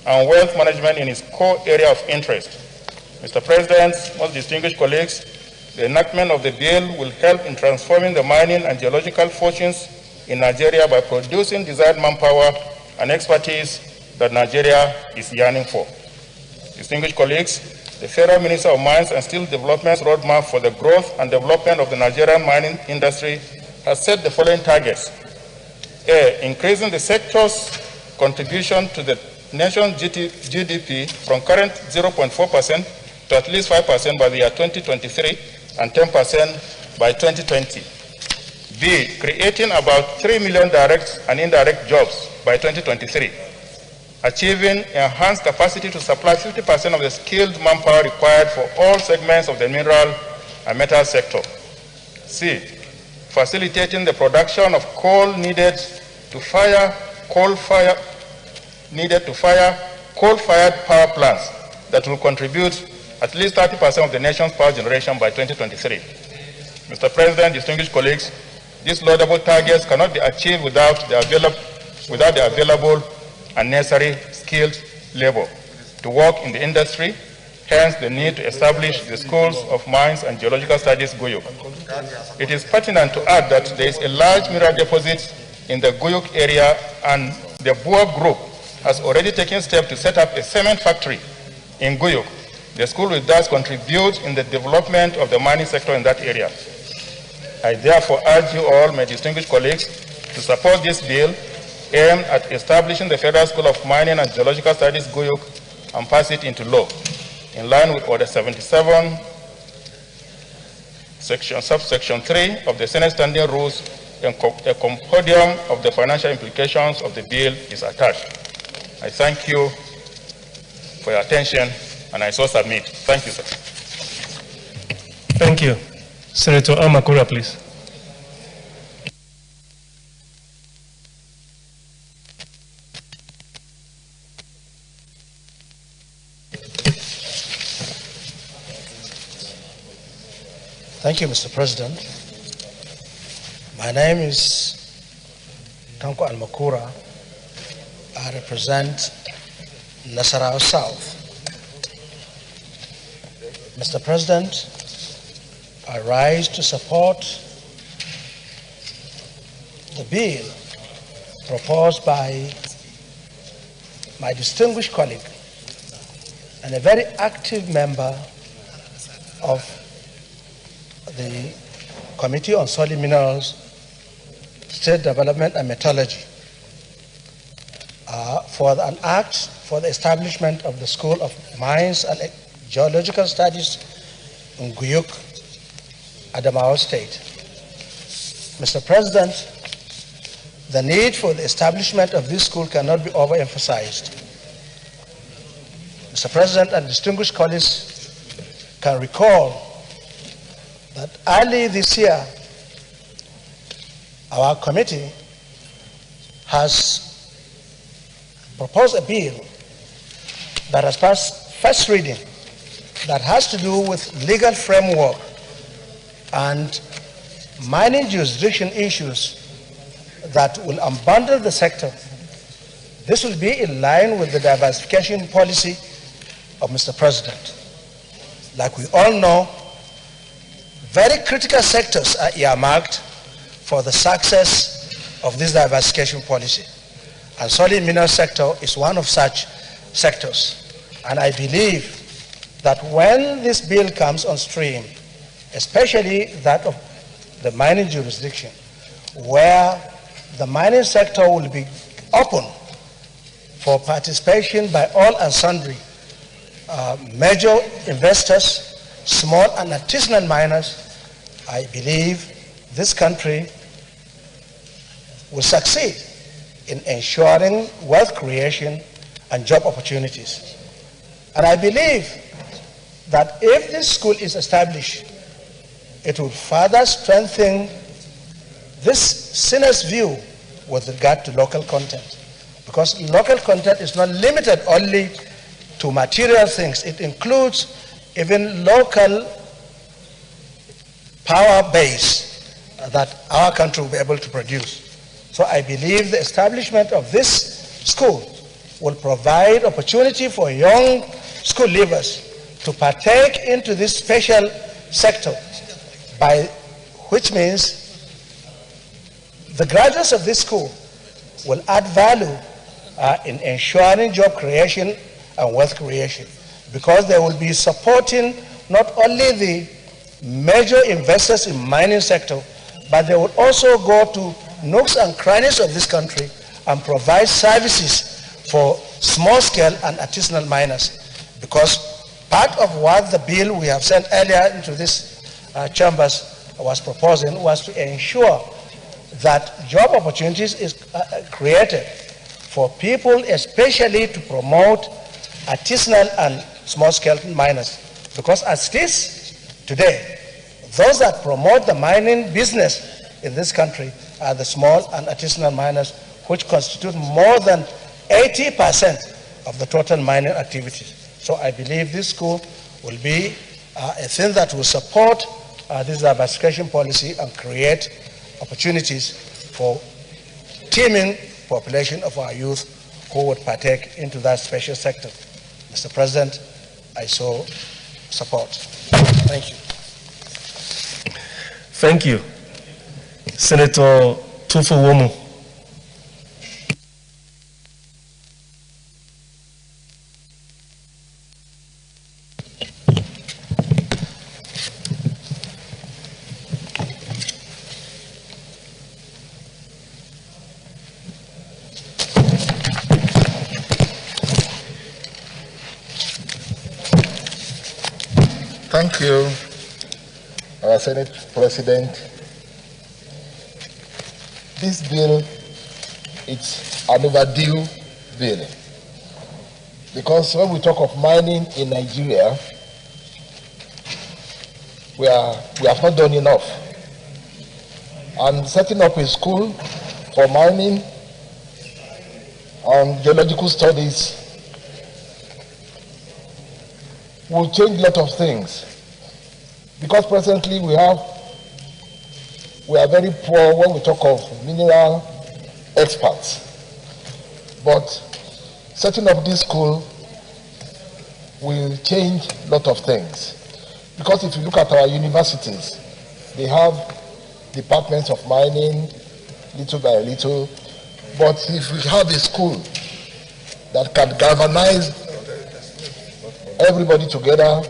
and wealth management in its core area of interest. Mr. President, most distinguished colleagues, the enactment of the bill will help in transforming the mining and geological fortunes in Nigeria by producing desired manpower and expertise that Nigeria is yearning for. Distinguished colleagues, the Federal Minister of Mines and Steel Development's roadmap for the growth and development of the Nigerian mining industry has set the following targets. A, increasing the sector's contribution to the nation's GDP from current 0.4% to at least 5% by the year 2023 and 10% by 2020. B, creating about 3 million direct and indirect jobs by 2023, achieving enhanced capacity to supply 50% of the skilled manpower required for all segments of the mineral and metal sector. C, facilitating the production of coal needed to fire coal-fired power plants that will contribute at least 30% of the nation's power generation by 2023. Mr. President, distinguished colleagues, these laudable targets cannot be achieved without the available and necessary skilled labor to work in the industry, hence the need to establish the schools of mines and geological studies, GUYUK. It is pertinent to add that there is a large mineral deposit in the GUYUK area, and the Boer Group has already taken steps to set up a cement factory in GUYUK. The school will thus contribute in the development of the mining sector in that area. I therefore urge you all, my distinguished colleagues, to support this bill aimed at establishing the Federal School of Mining and Geological Studies, GUYUK, and pass it into law, in line with Order 77, subsection 3 of the Senate Standing Rules. A compendium of the financial implications of the bill is attached. I thank you for your attention, and I so submit. Thank you, sir. Thank you. Senator Amakura, please. Thank you, Mr. President. My name is Tanko Almakura. I represent Nasarawa South. Mr. President, I rise to support the bill proposed by my distinguished colleague and a very active member of the Committee on Solid Minerals, State Development and Metallurgy for an act for the establishment of the School of Mines and Geological Studies in GUYUK, Adamawa State. Mr. President, the need for the establishment of this school cannot be overemphasized. Mr. President and distinguished colleagues can recall that early this year, our committee has proposed a bill that has passed first reading that has to do with legal framework and mining jurisdiction issues that will unbundle the sector. This will be in line with the diversification policy of Mr. President. Like we all know, very critical sectors are earmarked for the success of this diversification policy. And solid mineral sector is one of such sectors. And I believe that when this bill comes on stream, especially that of the mining jurisdiction, where the mining sector will be open for participation by all and sundry major investors, small and artisanal miners, I believe this country will succeed in ensuring wealth creation and job opportunities. And I believe that if this school is established, it will further strengthen this Senate's view with regard to local content. Because local content is not limited only to material things. It includes even local power base that our country will be able to produce. So I believe the establishment of this school will provide opportunity for young school leavers to partake into this special sector, which means the graduates of this school will add value in ensuring job creation and wealth creation, because they will be supporting not only the major investors in mining sector, but they will also go to nooks and crannies of this country and provide services for small-scale and artisanal miners. Because part of what the bill we have sent earlier into this chambers was proposing was to ensure that job opportunities is created for people, especially to promote artisanal and small-scale miners. Because as it is today, those that promote the mining business in this country are the small and artisanal miners, which constitute more than 80% of the total mining activities. So I believe this school will be a thing that will support this diversification policy and create opportunities for teeming population of our youth who would partake into that special sector. Mr. President, I so support. Thank you. Thank you. Senator Tufu-Womu. Thank you, our Senate President. This bill, it's an overdue bill, because when we talk of mining in Nigeria, we have not done enough. And setting up a school for mining and geological studies will change a lot of things, because presently we are very poor when we talk of mineral experts. But setting up this school will change a lot of things, because if you look at our universities, they have departments of mining little by little. But if we have a school that can galvanize everybody together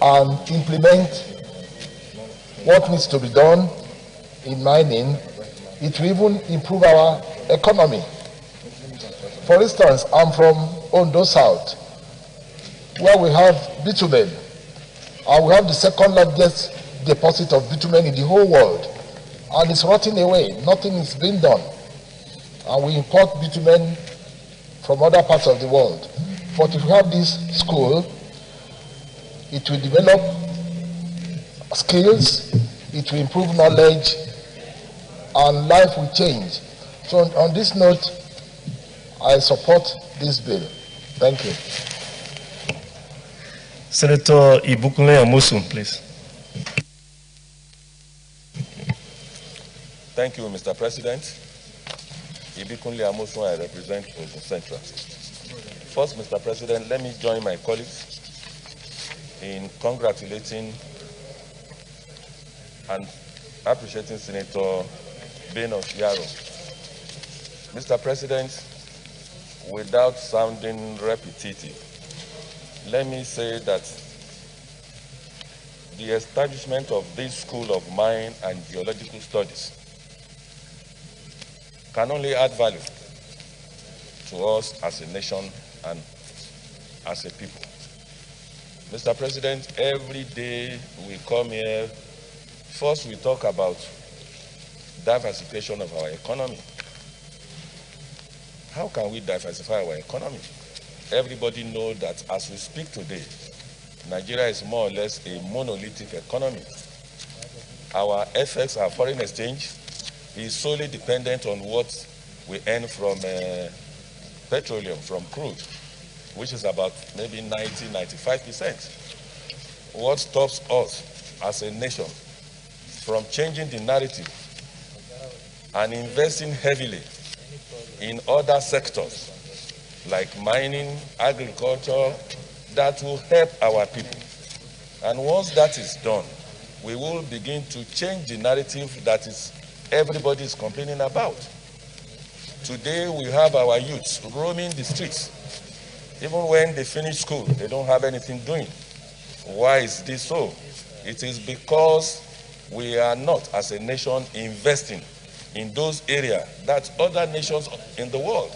and implement what needs to be done in mining, it will even improve our economy. For instance, I'm from Ondo South, where we have bitumen, and we have the second largest deposit of bitumen in the whole world, and it's rotting away. Nothing is being done, and we import bitumen from other parts of the world. But if we have this school, it will develop skills, it will improve knowledge, and life will change. So on this note, I support this bill. Thank you. Senator Ibukunle Amosun, please. Thank you, Mr. President. Ibukunle Amosun, I represent Ogun Central. First, Mr. President, let me join my colleagues in congratulating and appreciating Senator Beno Yaro. Mr. President, without sounding repetitive, let me say that the establishment of this School of Mine and Geological Studies can only add value to us as a nation and as a people. Mr. President, every day we come here, first we talk about diversification of our economy. How can we diversify our economy? Everybody knows that as we speak today, Nigeria is more or less a monolithic economy. Our FX, our foreign exchange, is solely dependent on what we earn from petroleum, from crude, which is about maybe 90–95%. What stops us as a nation from changing the narrative and investing heavily in other sectors like mining, agriculture, that will help our people. And once that is done, we will begin to change the narrative that is everybody is complaining about. Today we have our youths roaming the streets. Even when they finish school, they don't have anything doing. Why is this so? It is because we are not, as a nation, investing in those areas that other nations in the world,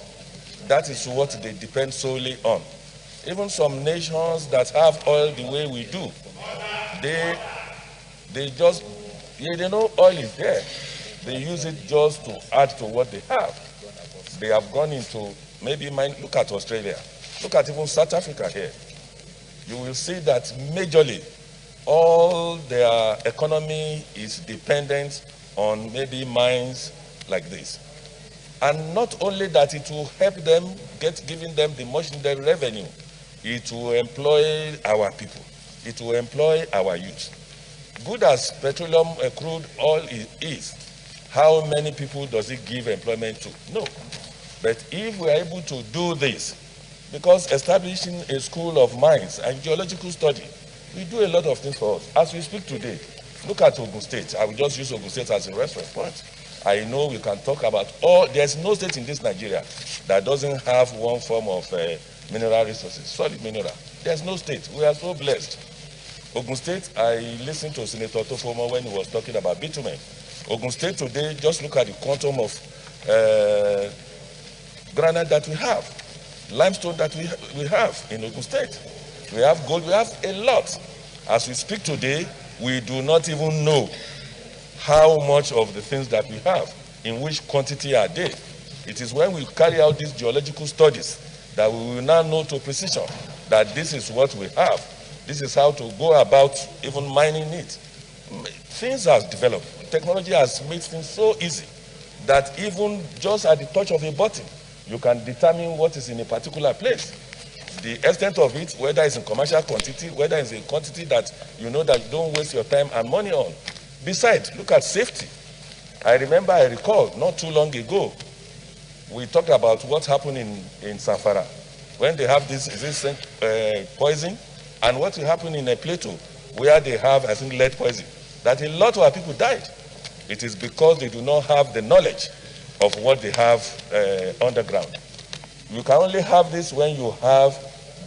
that is what they depend solely on. Even some nations that have oil the way we do, they know oil is there. They use it just to add to what they have. They have gone into, maybe look at Australia, look at even South Africa here. You will see that majorly all their economy is dependent on maybe mines like this. And not only that, it will help them giving them the much needed revenue. It will employ our people. It will employ our youth. Good as petroleum crude oil is, how many people does it give employment to? No. But if we are able to do this, because establishing a school of mines and geological study, we do a lot of things for us. As we speak today, look at Ogun State. I will just use Ogun State as a reference point. I know we can talk about there's no state in this Nigeria that doesn't have one form of mineral resources, solid mineral. There's no state. We are so blessed. Ogun State, I listened to Senator Tofomo when he was talking about bitumen. Ogun State today, just look at the quantum of granite that we have, limestone that we have in Ogun State. We have gold, we have a lot. As we speak today, we do not even know how much of the things that we have, in which quantity are they. It is when we carry out these geological studies that we will now know to precision that this is what we have. This is how to go about even mining it. Things have developed. Technology has made things so easy that even just at the touch of a button, you can determine what is in a particular place. The extent of it, whether it's in commercial quantity, whether it's a quantity that you know that you don't waste your time and money on. Besides, look at safety. I recall not too long ago, we talked about what happened in Zamfara when they have this poison, and what will happen in a plateau where they have, I think, lead poison, that a lot of our people died. It is because they do not have the knowledge of what they have underground. You can only have this when you have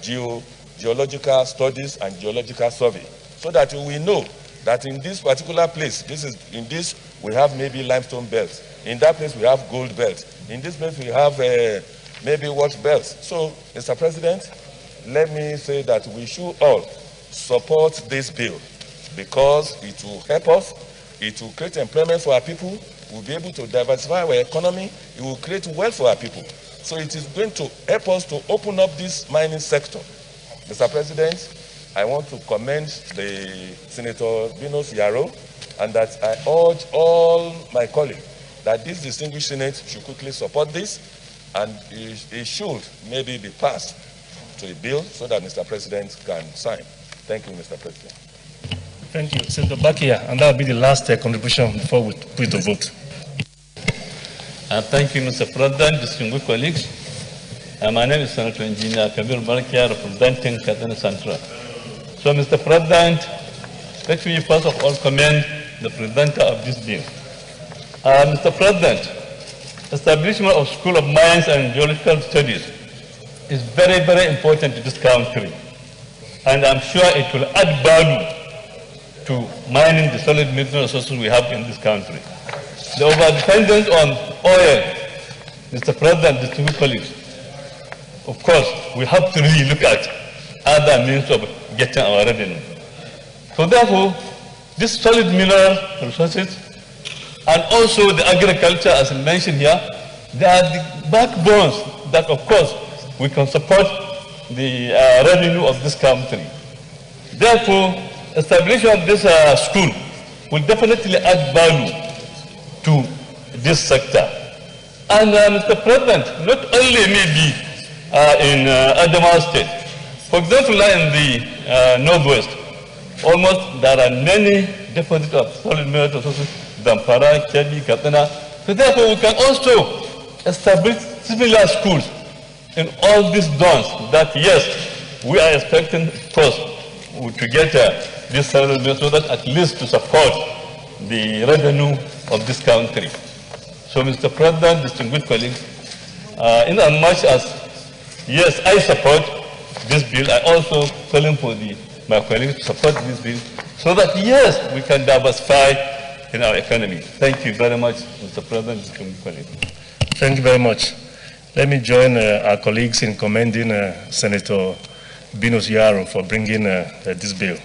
geological studies and geological survey, so that we know that in this particular place, in this we have maybe limestone belts. In that place we have gold belts. In this place we have maybe watch belts. So, Mr. President, let me say that we should all support this bill because it will help us. It will create employment for our people. We'll be able to diversify our economy. It will create wealth for our people. So it is going to help us to open up this mining sector. Mr. President, I want to commend the Senator Binus Yaro, and that I urge all my colleagues that this distinguished Senate should quickly support this, and it should maybe be passed to a bill so that Mr. President can sign. Thank you, Mr. President. Thank you, Senator Bakia, and that will be the last contribution before we put the vote. Thank you, Mr. President, distinguished colleagues. My name is Senator Engineer Kabir Barkia, representing Katana Central. So, Mr. President, let me first of all commend the presenter of this bill. Mr. President, establishment of School of Mines and Geological Studies is very, very important to this country. And I'm sure it will add value to mining the solid mineral resources we have in this country. The over-dependence on oil, Mr. President, distinguished colleagues, of course, we have to really look at other means of getting our revenue. So therefore, this solid mineral resources and also the agriculture, as I mentioned here, they are the backbones that, of course, we can support the revenue of this country. Therefore, establishment of this school will definitely add value to this sector. And Mr. President, not only maybe in Adamawa State, for example, in the Northwest, almost there are many deposits of solid mineral resources, Zamfara, Kebbi, Katsina. So therefore, we can also establish similar schools in all these dons that yes, we are expecting first to get this settlement so that at least to support the revenue of this country. So, Mr. President, distinguished colleagues, in as much as, yes, I support this bill, I also calling for my colleagues to support this bill so that, yes, we can diversify in our economy. Thank you very much, Mr. President, distinguished colleagues. Thank you very much. Let me join our colleagues in commending Senator Binus Yaro for bringing this bill.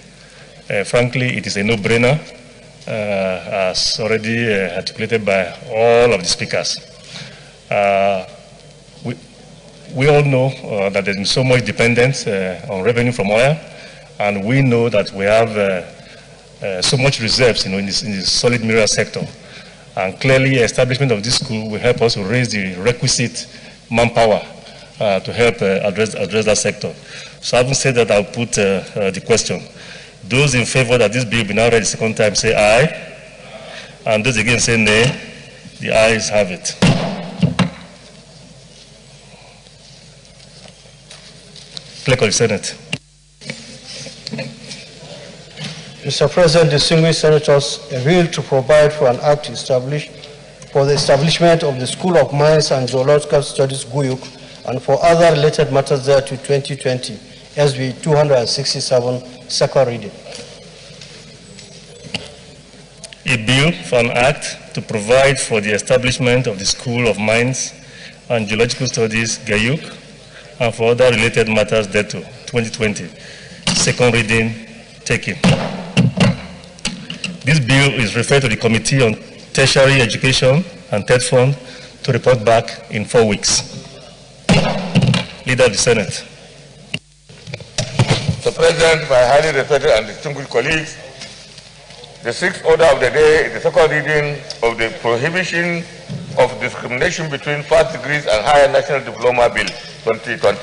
Frankly, it is a no-brainer, as already articulated by all of the speakers. We all know that there is so much dependence on revenue from oil, and we know that we have so much reserves in the solid mineral sector. And clearly, establishment of this school will help us to raise the requisite manpower to help address that sector. So having said that, I'll put the question. Those in favor that this bill be now read the second time say aye, and those again say nay. The ayes have it. Clerk of the Senate. Mr. President, distinguished senators, a bill to provide for an act established for the establishment of the School of Mines and Geological Studies, GUYUK, and for other related matters there to 2020, SB 267, second reading. A bill for an act to provide for the establishment of the School of Mines and Geological Studies, GUYUK, and for other related matters thereto, 2020, second reading taken. This bill is referred to the Committee on Tertiary Education and Third Fund to report back in 4 weeks. Leader of the Senate. Mr. President, my highly respected and distinguished colleagues, the sixth order of the day is the second reading of the Prohibition of Discrimination Between First Degrees and Higher National Diploma Bill 2020.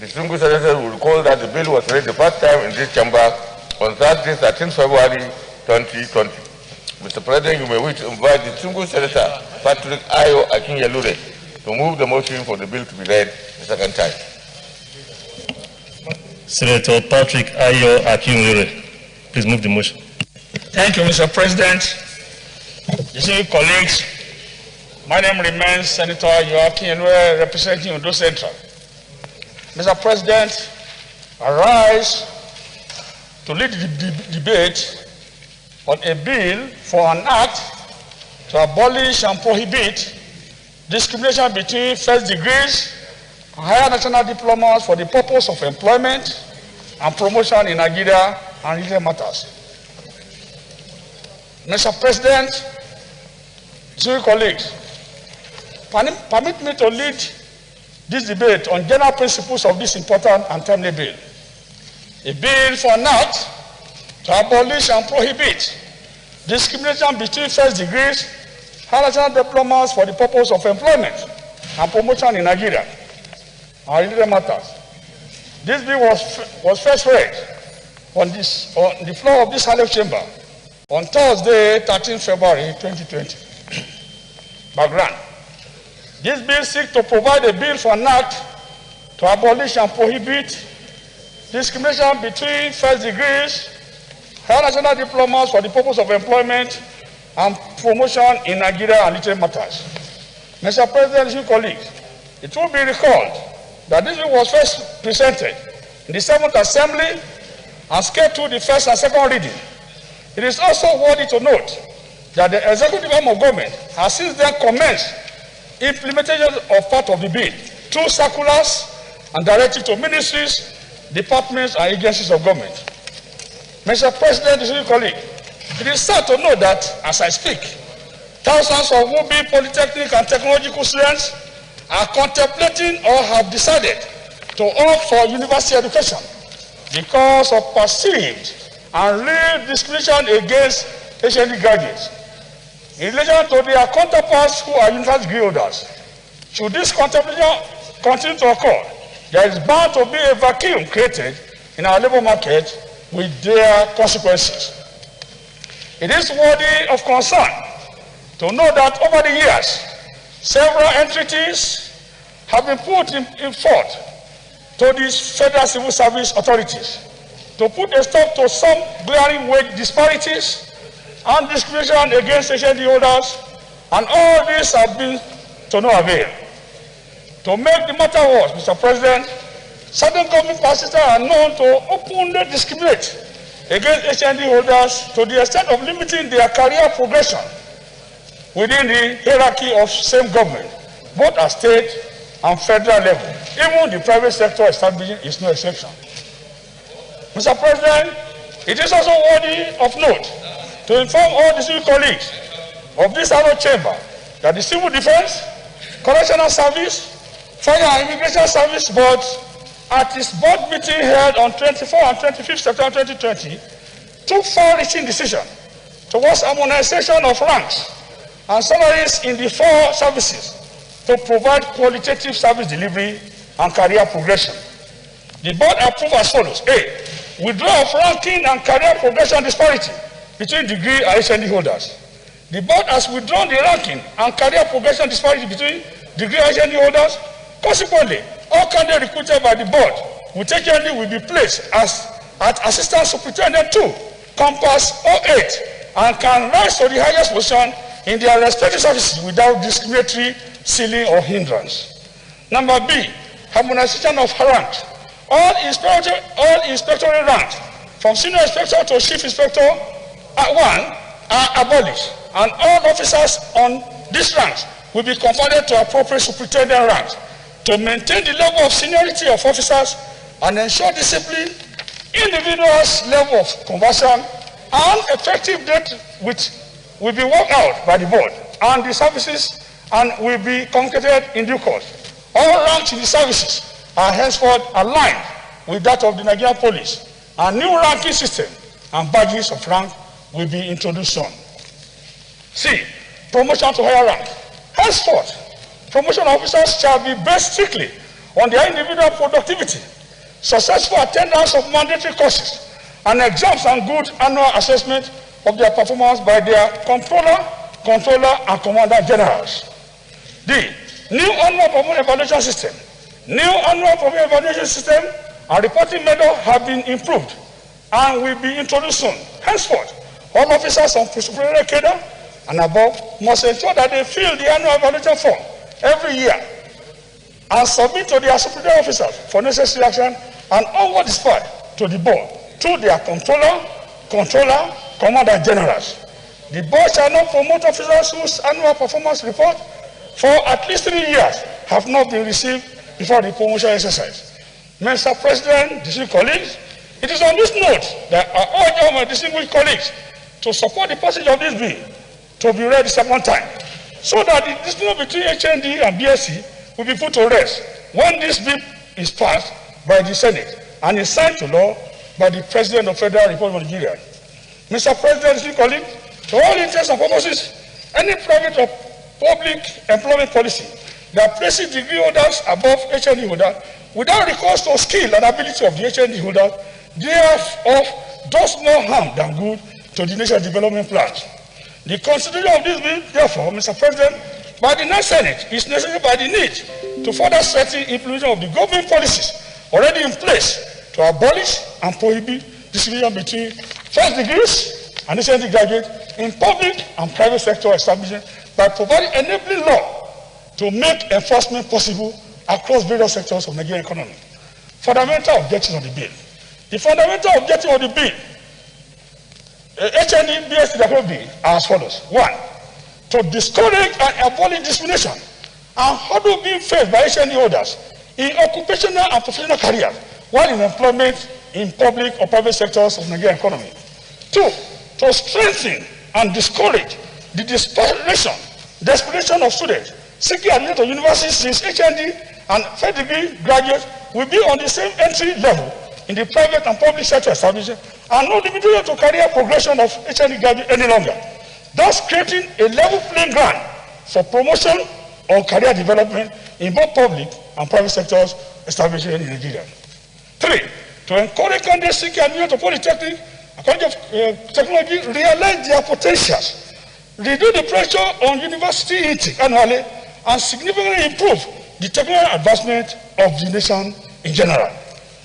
Distinguished senators will recall that the bill was read the first time in this chamber on Thursday, 13 February 2020. Mr. President, you may wish to invite the distinguished Senator Patrick Ayo Akin-Yelure to move the motion for the bill to be read the second time. Senator Patrick Ayo Akin-Yelure, please move the motion. Thank you, Mr. President. Distinguished colleagues, my name remains Senator Akin-Yelure, representing Ondo Central. Mr. President, I rise to lead the debate on a bill for an act to abolish and prohibit discrimination between first degrees and higher national diplomas for the purpose of employment and promotion in Nigeria and related matters. Mr. President, dear colleagues, permit me to lead this debate on general principles of this important and timely bill. A bill for an act to abolish and prohibit discrimination between first degrees, higher national diplomas for the purpose of employment and promotion in Nigeria and related matters. This bill was first read on the floor of this House chamber on Thursday, 13 February 2020. Background. This bill seeks to provide a bill for an act to abolish and prohibit discrimination between first degrees, higher national diplomas for the purpose of employment and promotion in Nigeria and related matters. Mr. President, your colleagues, it will be recalled that this bill was first presented in the 7th Assembly and scaled through the first and second reading. It is also worthy to note that the executive arm of government has since then commenced implementation of part of the bill through circulars and directives to ministries, departments, and agencies of government. Mr. President, distinguished colleagues, it is sad to know that, as I speak, thousands of would-be polytechnic and technological students are contemplating or have decided to opt for university education because of perceived and real discrimination against HND graduates. In relation to their counterparts who are university degree holders, should this contemplation continue to occur, there is bound to be a vacuum created in our labor market with their consequences. It is worthy of concern to know that over the years, several entities have been put in forth to these federal civil service authorities to put a stop to some glaring wage disparities and discrimination against HND holders, and all this have been to no avail. To make the matter worse, Mr. President, certain government personnel are known to openly discriminate against HND holders to the extent of limiting their career progression within the hierarchy of same government, both at state and federal level. Even the private sector establishment is no exception. Mr. President, it is also worthy of note to inform all the civil colleagues of this Honorable Chamber that the Civil Defense, Correctional Service, Fire and Immigration Service Board, at its board meeting held on 24 and 25th September 2020, took far-reaching decision towards harmonization of ranks and salaries in the four services to provide qualitative service delivery and career progression. The board approved as follows: A, withdrawal of ranking and career progression disparity between degree and HND holders. The board has withdrawn the ranking and career progression disparity between degree and HND holders. Consequently, all candidates recruited by the board with HND will be placed at Assistant Superintendent 2, Compass 08, and can rise to the highest position in their respective services without discriminatory ceiling or hindrance. Number B, harmonization of ranks. All inspectorate ranks, from senior inspector to chief inspector at 1, are abolished, and all officers on these ranks will be converted to appropriate superintendent ranks to maintain the level of seniority of officers and ensure discipline, individuals' level of conversion, and effective date which will be worked out by the board and the services and will be communicated in due course. All ranks in the services are henceforth aligned with that of the Nigerian police. A new ranking system and badges of rank will be introduced soon. C, promotion to higher rank. Henceforth, promotion officers shall be based strictly on their individual productivity, successful attendance of mandatory courses, and exams and good annual assessment of their performance by their controller, and commander generals. D, new annual performance evaluation system. New annual performance evaluation system and reporting method have been improved and will be introduced soon. Henceforth, all officers on superior cadre and above must ensure that they fill the annual evaluation form every year and submit to their superior officers for necessary action and onward dispatch to the board through their controller, commander generals. The board shall not promote officers whose annual performance report for at least 3 years have not been received before the promotion exercise. Mr. President, distinguished colleagues, it is on this note that I urge all my distinguished colleagues to support the passage of this bill to be read the second time, so that the dispute between HND and BSc will be put to rest when this bill is passed by the Senate and is signed to law by the President of the Federal Republic of Nigeria. Mr. President, distinguished colleagues, to all intents and purposes, any private or public employment policy that places degree holders above HND holders without recourse to skill and ability of the HND holders, therefore does more harm than good to the national development plans. The consideration of this bill, therefore, Mr. President, by the next Senate is necessary by the need to further strengthen implementation of the government policies already in place to abolish and prohibit discrimination between first degrees and HND graduates in public and private sector establishments by providing enabling law to make enforcement possible across various sectors of the Nigerian economy. Fundamental objectives of the bill. The fundamental objective of the bill, HND BSc bill, are as follows. 1, to discourage and abolish discrimination and hurdle being faced by HND holders in occupational and professional careers while in employment in public or private sectors of the Nigerian economy. 2, to strengthen and discourage the desperation of students seeking admission to universities, since HND and third degree graduates will be on the same entry level in the private and public sector establishment and no limitation to career progression of HND graduates any longer, thus creating a level playing ground for promotion or career development in both public and private sectors establishment in Nigeria. 3, to encourage candidates seeking admission to polytechnic and college of technology realize their potentials, reduce the pressure on university intake annually, and significantly improve the technical advancement of the nation in general.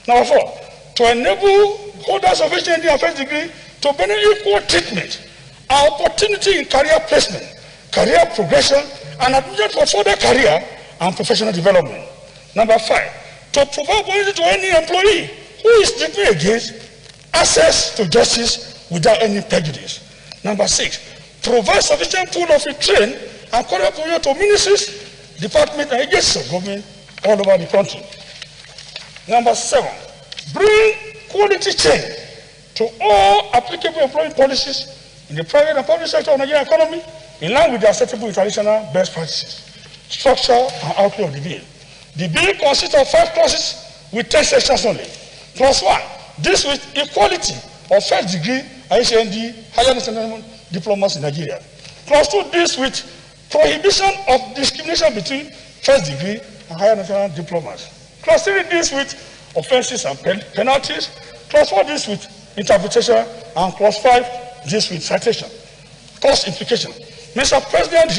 Number 4, to enable holders of HND and first degree to benefit equal treatment, opportunity in career placement, career progression, and admission for further career and professional development. Number 5, to provide opportunity to any employee who is discriminated against access to justice without any prejudice. Number 6, provide sufficient pool of trained and qualified to ministries, departments, and agencies of government all over the country. Number 7, bring quality change to all applicable employment policies in the private and public sector of the Nigerian economy in line with the acceptable international best practices. Structure and outcome of the bill. The bill consists of 5 clauses with 10 sections only. Clause 1, this with equality of first degree HND, higher national diplomas in Nigeria. Clause 2, this with prohibition of discrimination between first degree and higher national diplomas. Clause 3, this with offenses and penalties. Clause 4, this with interpretation. And clause 5, this with citation. Cost implication. Mr. President,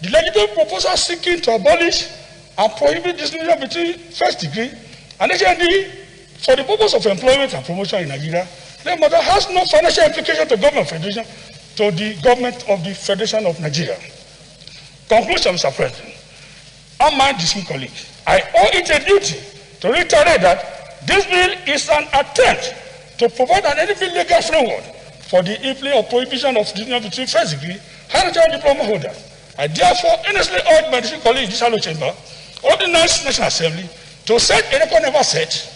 the legislative proposal seeking to abolish and prohibit discrimination between first degree and HND for the purpose of employment and promotion in Nigeria, therefore has no financial implication to government federation, to the government of the Federation of Nigeria. Conclusion, Mr. President. On my distinguished colleagues, I owe it a duty to reiterate that this bill is an attempt to provide an adequate legal framework for the implementation of prohibition of discrimination between first degree higher national diploma holders. I therefore earnestly urge my distinguished colleagues in this House chamber of the National Assembly to set a record never set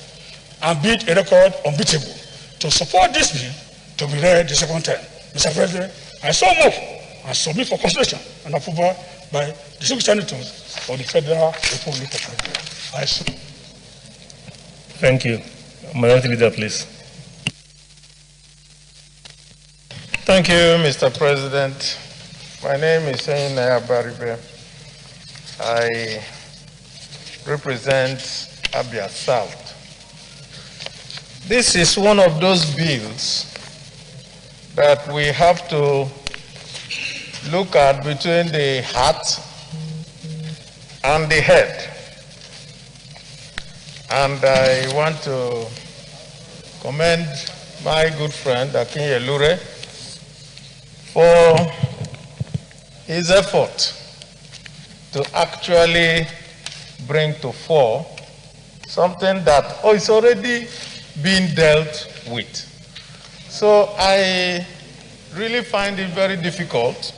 and beat a record unbeatable to support this bill to be read the second time. Mr. President, I so move and submit for consideration and approval by the 6 senators of the Federal Republic of Nigeria. I submit. Thank you. Minority Leader, please. Thank you, Mr. President. My name is Seyina Baribe. I represent Abia South. This is one of those bills that we have to look at between the heart and the head. And I want to commend my good friend Akinye Lure for his effort to actually bring to fore something that is already being dealt with. So I really find it very difficult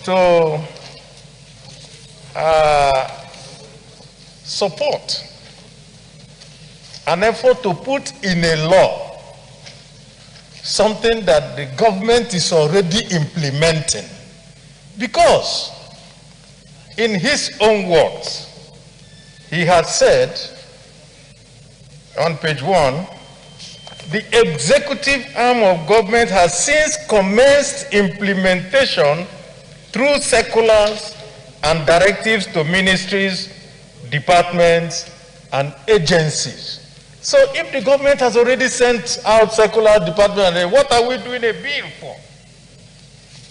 to support an effort to put in a law something that the government is already implementing. Because, in his own words, he has said on page 1, the executive arm of government has since commenced implementation through circulars and directives to ministries, departments, and agencies. So if the government has already sent out circular department, what are we doing a bill for?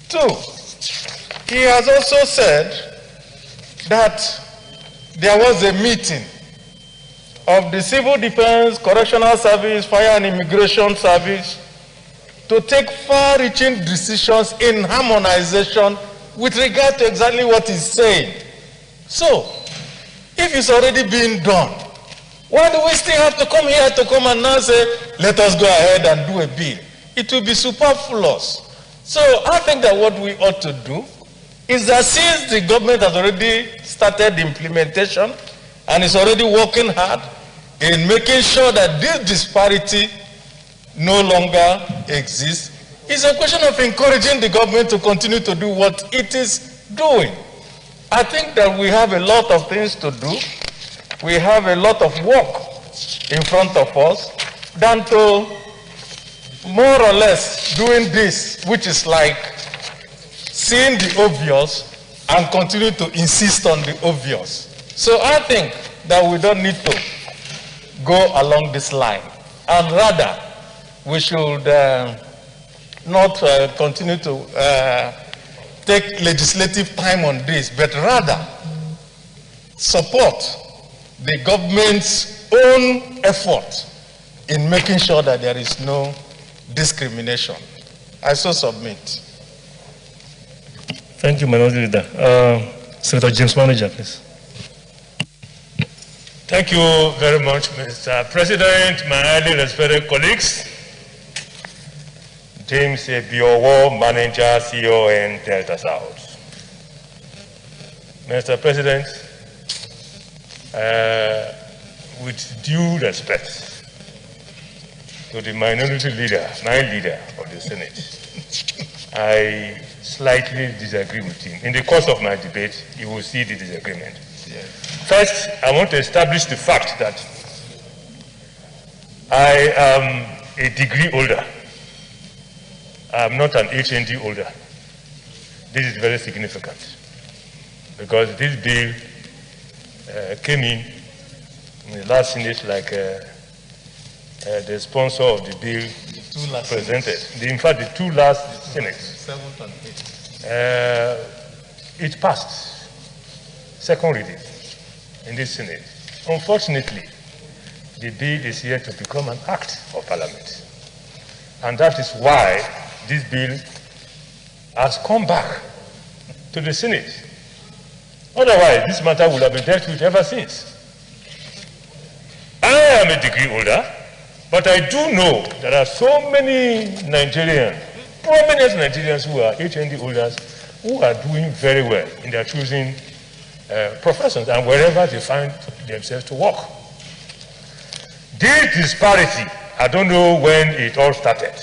2, he has also said that there was a meeting of the Civil Defense, Correctional Service, Fire and Immigration Service to take far-reaching decisions in harmonization with regard to exactly what he's saying. So, if it's already being done, why do we still have to come here to come and now say, let us go ahead and do a bill? It will be superfluous. So I think that what we ought to do is that since the government has already started implementation and is already working hard in making sure that this disparity no longer exists, it's a question of encouraging the government to continue to do what it is doing. I think that we have a lot of things to do. We have a lot of work in front of us than to more or less doing this, which is like seeing the obvious and continue to insist on the obvious. So I think that we don't need to go along this line, and rather we should not continue to take legislative time on this, but rather support the government's own effort in making sure that there is no discrimination. I so submit. Thank you, Minority Leader. Senator James Manager, please. Thank you very much, Mr. President, my highly respected colleagues. James Ebiowo, Manager, CON, Delta South. Mr. President, with due respect to the minority leader, my leader of the Senate, I slightly disagree with him. In the course of my debate, you will see the disagreement. Yes. First, I want to establish the fact that I am a degree holder. I am not an HND holder. This is very significant because this bill came in the last Senate like the sponsor of the bill presented. In fact, the two last Senates. 7th and 8th. It passed. Second reading in this Senate. Unfortunately, the bill is yet to become an act of Parliament. And that is why this bill has come back to the Senate. Otherwise, this matter would have been dealt with ever since. I am a degree holder, but I do know there are so many Nigerians, prominent Nigerians who are HND holders, who are doing very well in their choosing professions and wherever they find themselves to work. This disparity, I don't know when it all started,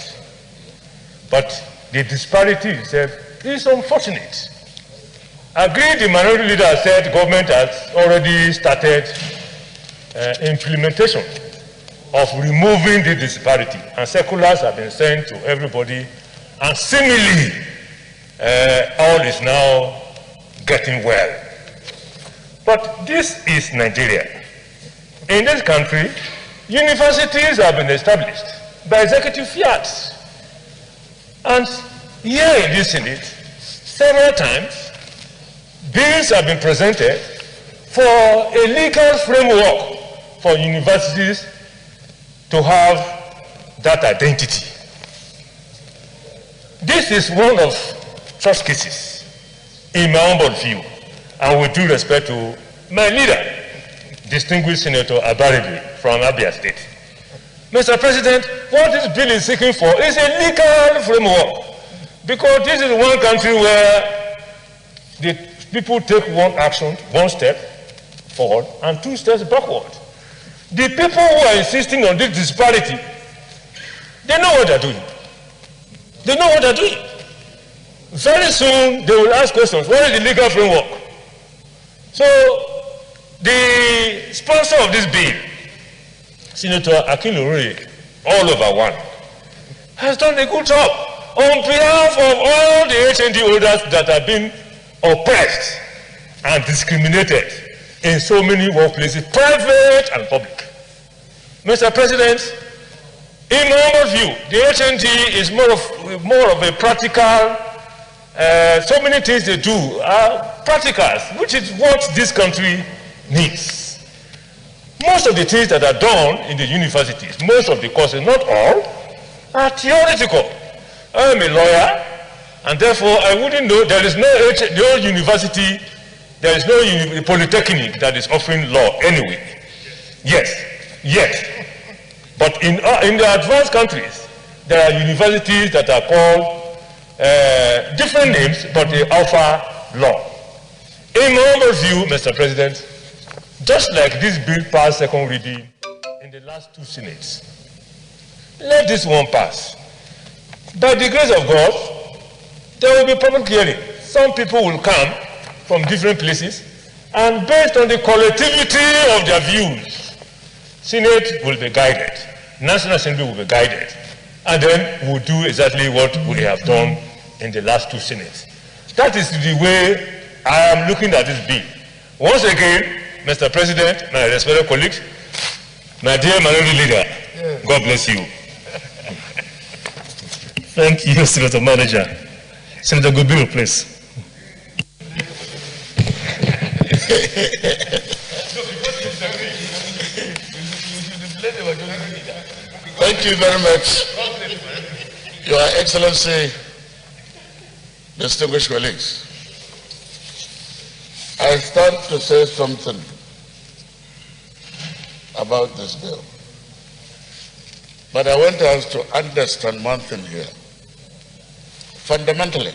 but the disparity itself is unfortunate. I agree, the minority leader said government has already started implementation of removing the disparity, and circulars have been sent to everybody, and seemingly all is now getting well. But this is Nigeria. In this country, universities have been established by executive fiat. And here in this Senate, several times, bills have been presented for a legal framework for universities to have that identity. This is one of such cases, in my humble view, and with due respect to my leader, distinguished Senator Abaribe from Abia State. Mr. President, what this bill is seeking for is a legal framework, because this is one country where the people take one action, one step forward, and 2 steps backward. The people who are insisting on this disparity, they know what they're doing. They know what they're doing. Very soon, they will ask questions. What is the legal framework? So, the sponsor of this bill, Senator Akinluri, all over one, has done a good job on behalf of all the HND holders that have been oppressed and discriminated in so many workplaces, private and public. Mr. President, in my own view, the HND is more of a practical, so many things they do are practicals, which is what this country needs. Most of the things that are done in the universities, most of the courses, not all, are theoretical. I am a lawyer, and therefore I wouldn't know, there is no university, there is no polytechnic that is offering law anyway. Yes. But in the advanced countries, there are universities that are called different names, but they offer law. In my own view, Mr. President, just like this bill passed second reading in the last 2 Senates, let this one pass. By the grace of God, there will be public hearing. Some people will come from different places, and based on the collectivity of their views, Senate will be guided, National Assembly will be guided, and then we'll do exactly what we have done in the last 2 Senates. That is the way I am looking at this bill. Once again, Mr. President, my respected colleagues, my dear minority leader, God bless you. Thank you, Senator Manager. Senator Goodbill, please. Thank you very much, Your Excellency, distinguished colleagues. I start to say something about this bill. But I want us to understand one thing here. Fundamentally,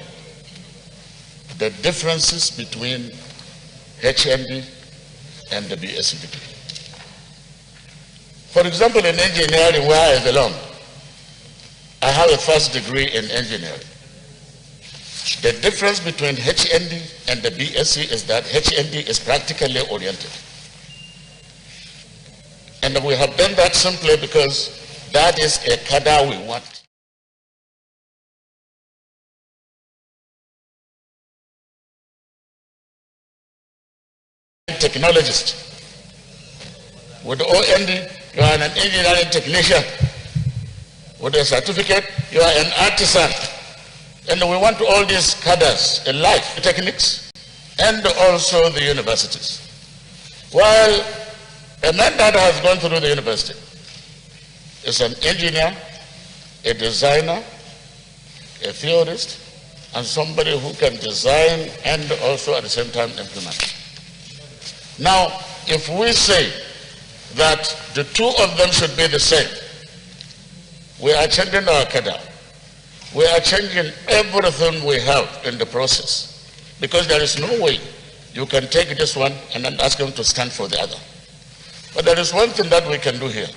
the differences between HND and the BSc degree. For example, in engineering, where I belong, I have a first degree in engineering. The difference between HND and the BSc is that HND is practically oriented. And we have done that simply because that is a cadre we want. Technologist. With OND, you are an engineering technician. With a certificate, you are an artisan. And we want all these cadres in life, techniques, and also the universities. While a man that has gone through the university is an engineer, a designer, a theorist, and somebody who can design and also at the same time implement. Now, if we say that the two of them should be the same, we are changing our cadre. We are changing everything we have in the process, because there is no way you can take this one and then ask him to stand for the other. But there is one thing that we can do here.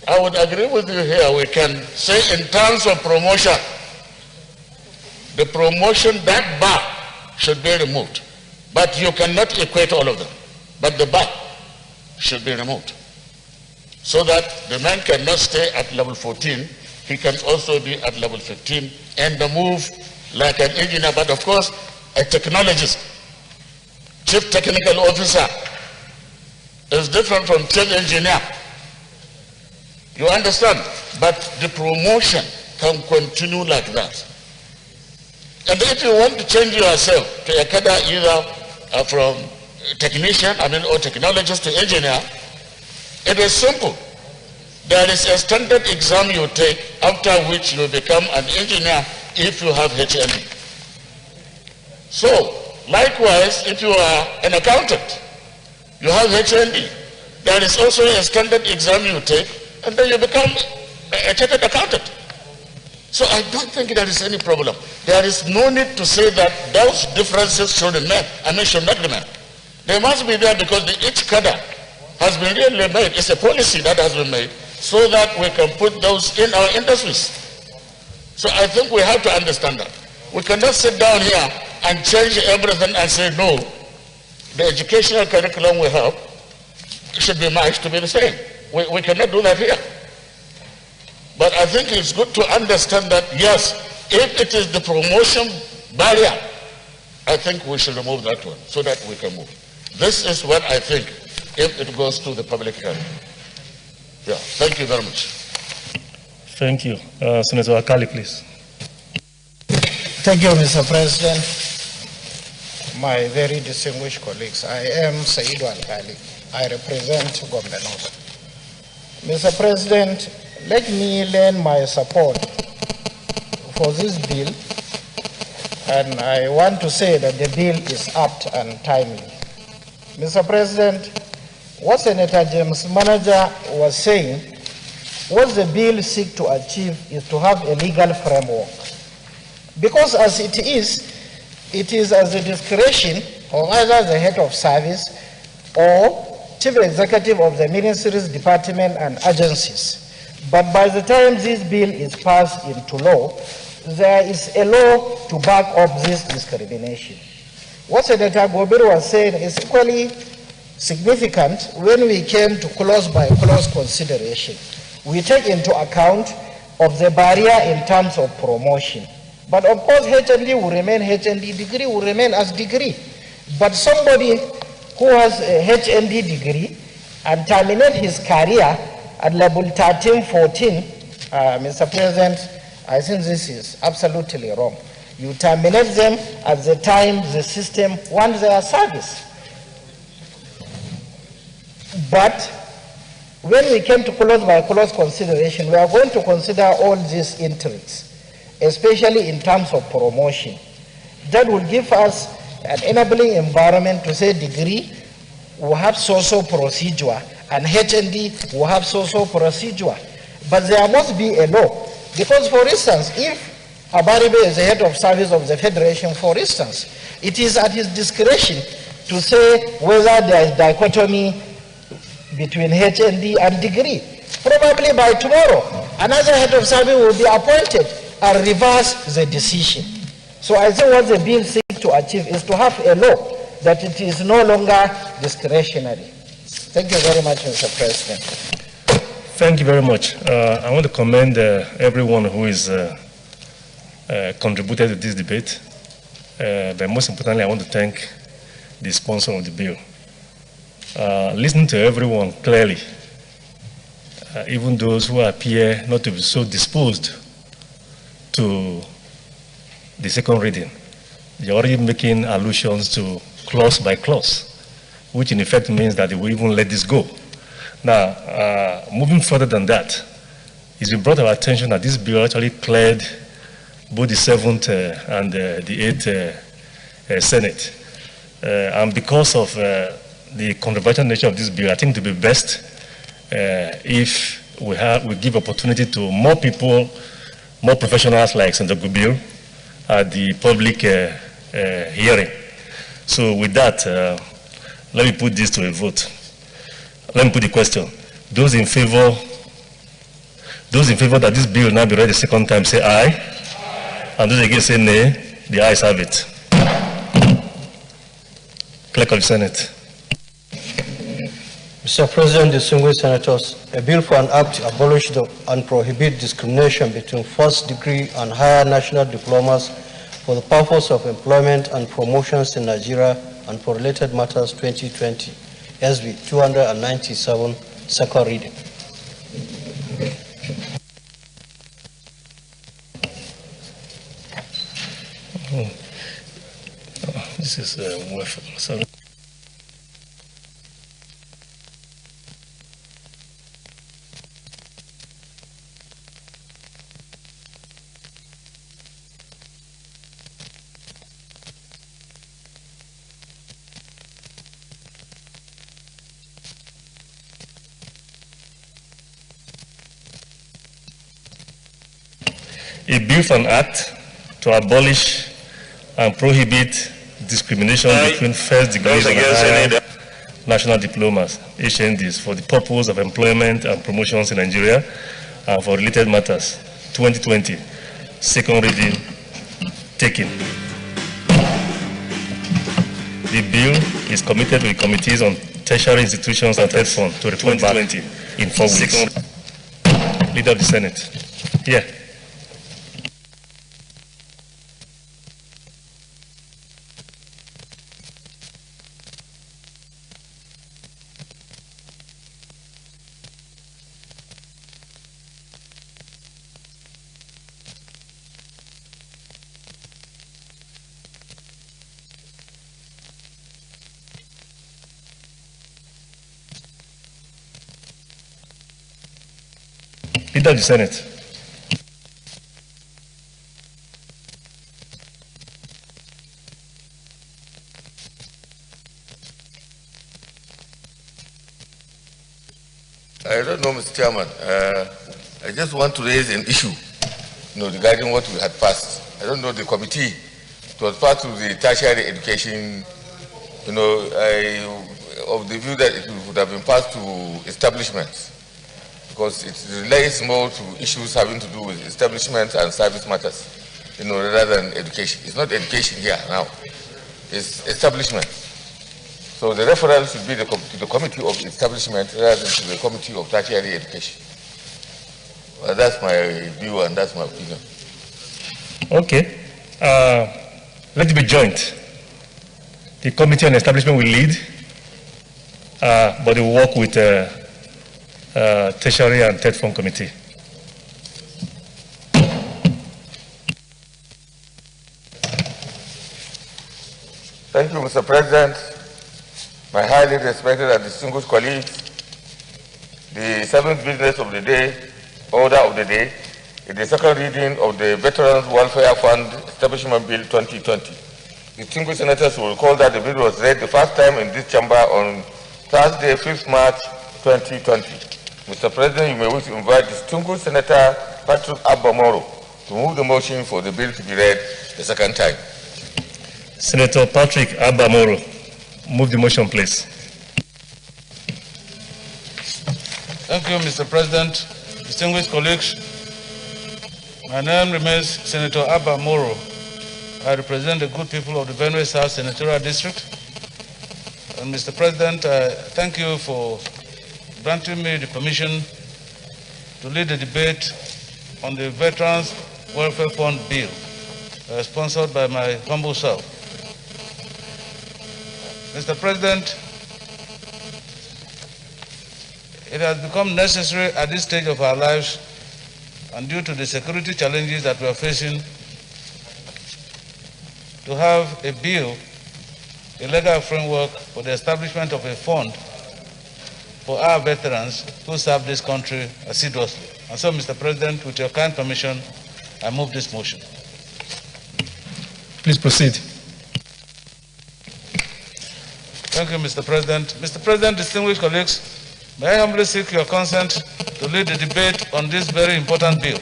I would agree with you here. We can say in terms of promotion, the promotion, that bar should be removed. But you cannot equate all of them. But the bar should be removed, so that the man cannot stay at level 14. He can also be at level 15 and move like an engineer. But of course, a technologist, chief technical officer, is different from chief engineer. You understand? But the promotion can continue like that. And if you want to change yourself to a cadre either from technician, or technologist to engineer, it is simple. There is a standard exam you take, after which you become an engineer if you have HND. So, likewise, if you are an accountant, you have HND. There is also a standard exam you take, and then you become a chartered accountant. So I don't think there is any problem. There is no need to say that those differences should remain, should not remain. They must be there because each cadre has been really made. It's a policy that has been made so that we can put those in our industries. So I think we have to understand that. We cannot sit down here and change everything and say, no, the educational curriculum we have should be matched to be the same. We cannot do that here. But I think it's good to understand that, yes, if it is the promotion barrier, I think we should remove that one so that we can move. This is what I think if it goes to the public hearing. Yeah, thank you very much. Thank you. Senator Akali, please. Thank you, Mr. President. My very distinguished colleagues, I am Saidu Alkali. I represent Gombe North. Mr. President, let me lend my support for this bill, and I want to say that the bill is apt and timely. Mr. President, what Senator James Manager was saying, what the bill seeks to achieve is to have a legal framework. Because as it is as the discretion of either the head of service or chief executive of the ministries, department, and agencies. But by the time this bill is passed into law, there is a law to back up this discrimination. What Senator Gobiru was saying is equally significant when we came to clause-by-clause consideration. We take into account of the barrier in terms of promotion. But of course, HND will remain HND, degree will remain as degree. But somebody who has a HND degree and terminate his career at level 13, 14, Mr. President, I think this is absolutely wrong. You terminate them at the time the system wants their service. But when we came to clause by clause consideration, we are going to consider all these interests, especially in terms of promotion. That will give us an enabling environment to say degree will have so-so procedure and HND will have so-so procedure. But there must be a law. Because, for instance, if Abaribe is the head of service of the Federation, for instance, it is at his discretion to say whether there is dichotomy between HND and degree. Probably by tomorrow, another head of service will be appointed and reverse the decision. So I think what the bill seeks to achieve is to have a law that it is no longer discretionary. Thank you very much, Mr. President. Thank you very much. I want to commend everyone who is contributed to this debate. But most importantly, I want to thank the sponsor of the bill. Listening to everyone clearly, even those who appear not to be so disposed to the second reading, they're already making allusions to clause by clause, which in effect means that they will even let this go. Now, moving further than that, it's been brought to our attention that this bill actually cleared both the 7th and the 8th Senate. And because of the controversial nature of this bill, I think it would be best if we give opportunity to more people, more professionals like Senator Gubiel at the public hearing. So with that, let me put this to a vote. Let me put the question. Those in favor that this bill now be read the second time, say aye. Aye. And those against say nay. The ayes have it. Clerk of the Senate. Mr. President, distinguished senators, a bill for an act to abolish and prohibit discrimination between first degree and higher national diplomas for the purpose of employment and promotions in Nigeria and for related matters 2020, SB 297, second reading. This is welfare. A bill for an act to abolish and prohibit discrimination between first degrees and higher national diplomas, HNDs, for the purpose of employment and promotions in Nigeria and for related matters, 2020, second reading taken. The bill is committed to the committees on tertiary institutions and third fund to report back in 4 weeks. Leader of the Senate. Here. Leader of the Senate. I don't know, Mr. Chairman. I just want to raise an issue, regarding what we had passed. I don't know the committee. It was part of the tertiary education. Of the view that it would have been passed to establishments, because it relates more to issues having to do with establishments and service matters, rather than education. It's not education here now. It's establishment. So the referral should be to the Committee of Establishment rather than to the Committee of Tertiary Education. Well, that's my view and that's my opinion. Okay. Let it be joint. The Committee on Establishment will lead, but they will work with Tertiary and Third Fund Committee. Thank you, Mr. President. My highly respected and distinguished colleagues, the seventh business of the day, order of the day, is the second reading of the Veterans Welfare Fund Establishment Bill 2020. Distinguished senators will recall that the bill was read the first time in this chamber on Thursday, 5th March 2020. Mr. President, you may wish to invite distinguished Senator Patrick Abba Moro to move the motion for the bill to be read the second time. Senator Patrick Abba Moro, move the motion, please. Thank you, Mr. President. Distinguished colleagues, my name remains Senator Abba Moro. I represent the good people of the Benue South Senatorial District. And Mr. President, thank you for granting me the permission to lead the debate on the Veterans Welfare Fund Bill, sponsored by my humble self. Mr. President, it has become necessary at this stage of our lives and due to the security challenges that we are facing to have a bill, a legal framework for the establishment of a fund for our veterans who serve this country assiduously. And so, Mr. President, with your kind permission, I move this motion. Please proceed. Thank you, Mr. President. Mr. President, distinguished colleagues, may I humbly seek your consent to lead the debate on this very important bill.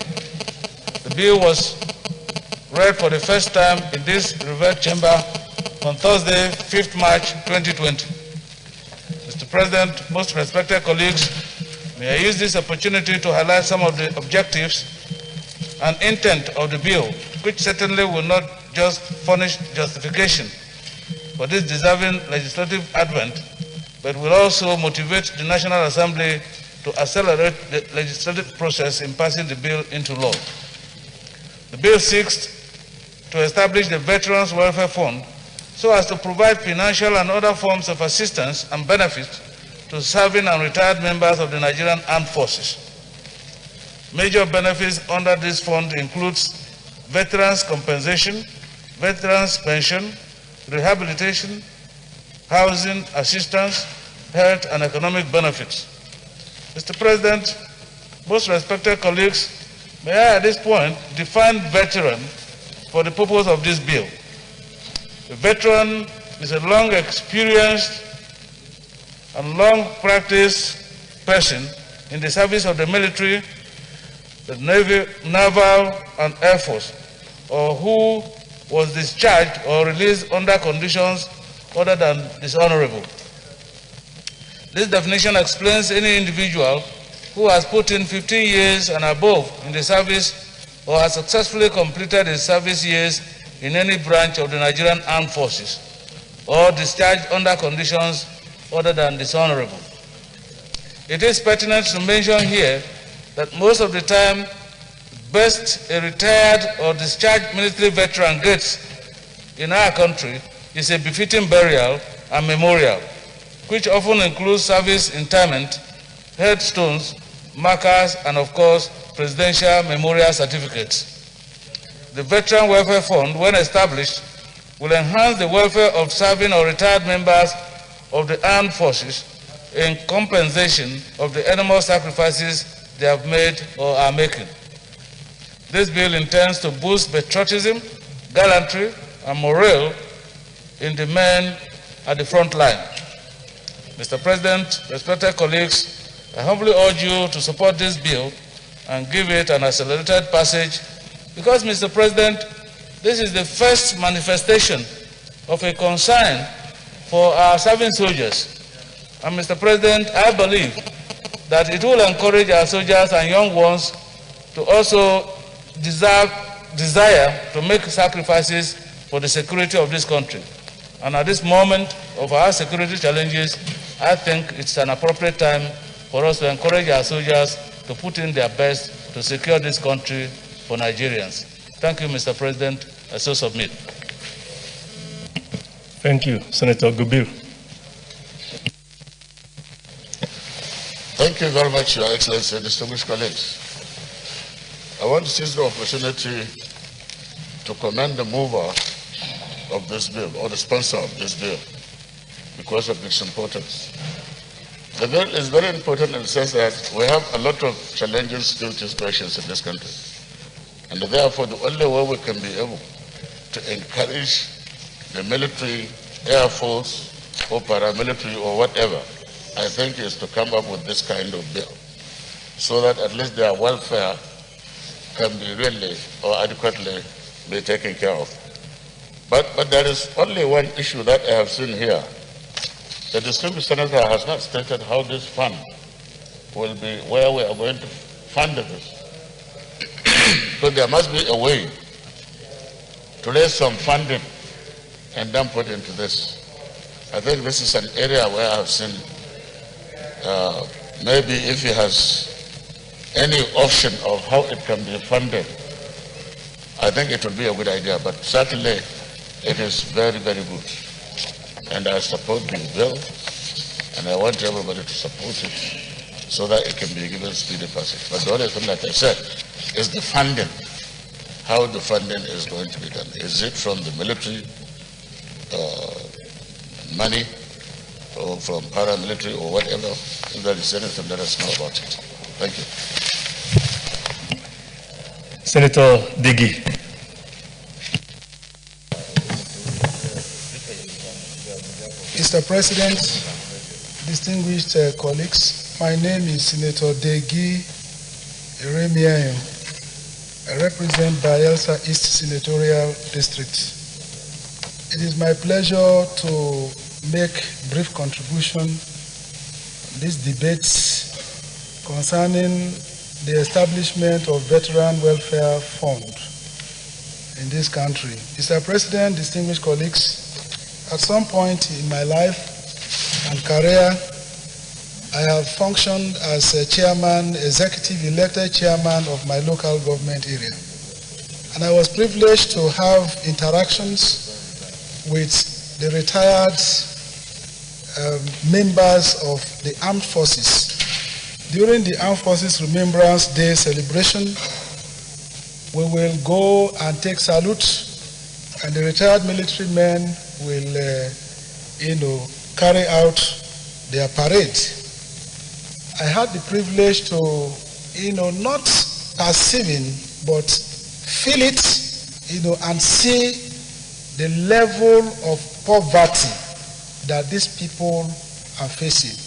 The bill was read for the first time in this revered chamber on Thursday, 5th March 2020. Mr. President, most respected colleagues, may I use this opportunity to highlight some of the objectives and intent of the bill, which certainly will not just furnish justification for this deserving legislative advent, but will also motivate the National Assembly to accelerate the legislative process in passing the bill into law. The bill seeks to establish the Veterans Welfare Fund so as to provide financial and other forms of assistance and benefits to serving and retired members of the Nigerian Armed Forces. Major benefits under this fund includes veterans compensation, veterans pension, rehabilitation, housing assistance, health and economic benefits. Mr. President, most respected colleagues, may I at this point define veteran for the purpose of this bill. A veteran is a long experienced and long practiced person in the service of the military, the Navy, Naval and Air Force, or who was discharged or released under conditions other than dishonorable. This definition explains any individual who has put in 15 years and above in the service or has successfully completed his service years in any branch of the Nigerian Armed Forces or discharged under conditions other than dishonorable. It is pertinent to mention here that most of the time, best a retired or discharged military veteran gets in our country is a befitting burial and memorial, which often includes service interment, headstones, markers, and of course, presidential memorial certificates. The Veteran Welfare Fund, when established, will enhance the welfare of serving or retired members of the armed forces in compensation of the enormous sacrifices they have made or are making. This bill intends to boost patriotism, gallantry, and morale in the men at the front line. Mr. President, respected colleagues, I humbly urge you to support this bill and give it an accelerated passage because, Mr. President, this is the first manifestation of a concern for our serving soldiers. And Mr. President, I believe that it will encourage our soldiers and young ones to also desire to make sacrifices for the security of this country. And at this moment of our security challenges, I think it's an appropriate time for us to encourage our soldiers to put in their best to secure this country for Nigerians. Thank you, Mr. President. I so submit. Thank you, Senator Gubir. Thank you very much, Your Excellency and distinguished colleagues. I want to seize the opportunity to commend the mover of this bill, or the sponsor of this bill, because of its importance. The bill is very important in the sense that we have a lot of challenging security situations in this country. And therefore, the only way we can be able to encourage the military, air force, or paramilitary, or whatever, I think is to come up with this kind of bill, so that at least their welfare can be really or adequately be taken care of. But there is only one issue that I have seen here. The distinguished senator has not stated how this fund will be, where we are going to fund this. So there must be a way to raise some funding and then put into this. I think this is an area where I have seen maybe if he has any option of how it can be funded, I think it would be a good idea. But certainly it is very, very good. And I support the bill, and I want everybody to support it so that it can be given speedy passage. But the only thing, like I said, is the funding, how the funding is going to be done. Is it from the military money, or from paramilitary, or whatever? If there is anything, let us know about it. Thank you. Senator Digi. Mr. President, distinguished colleagues, my name is Senator Degi Eremiayim. I represent Bayelsa East Senatorial District. It is my pleasure to make brief contribution to these debates concerning the establishment of Veteran Welfare Fund in this country. Mr. President, distinguished colleagues, at some point in my life and career, I have functioned as a chairman, executive elected chairman of my local government area. And I was privileged to have interactions with the retired members of the armed forces. During the Armed Forces Remembrance Day celebration, we will go and take salute, and the retired military men will, carry out their parade. I had the privilege to, not perceiving, but feel it, and see the level of poverty that these people are facing.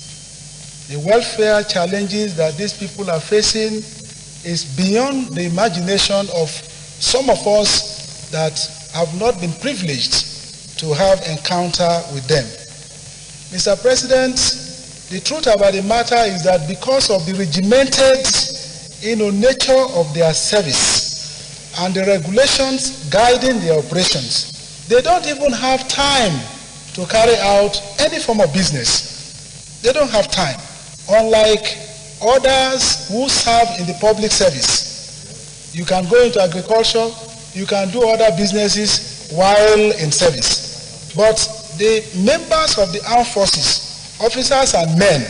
The welfare challenges that these people are facing is beyond the imagination of some of us that have not been privileged to have encounter with them. Mr. President, the truth about the matter is that because of the regimented nature of their service and the regulations guiding their operations, they don't even have time to carry out any form of business. They don't have time, unlike others who serve in the public service. You can go into agriculture, you can do other businesses while in service. But the members of the armed forces, officers and men,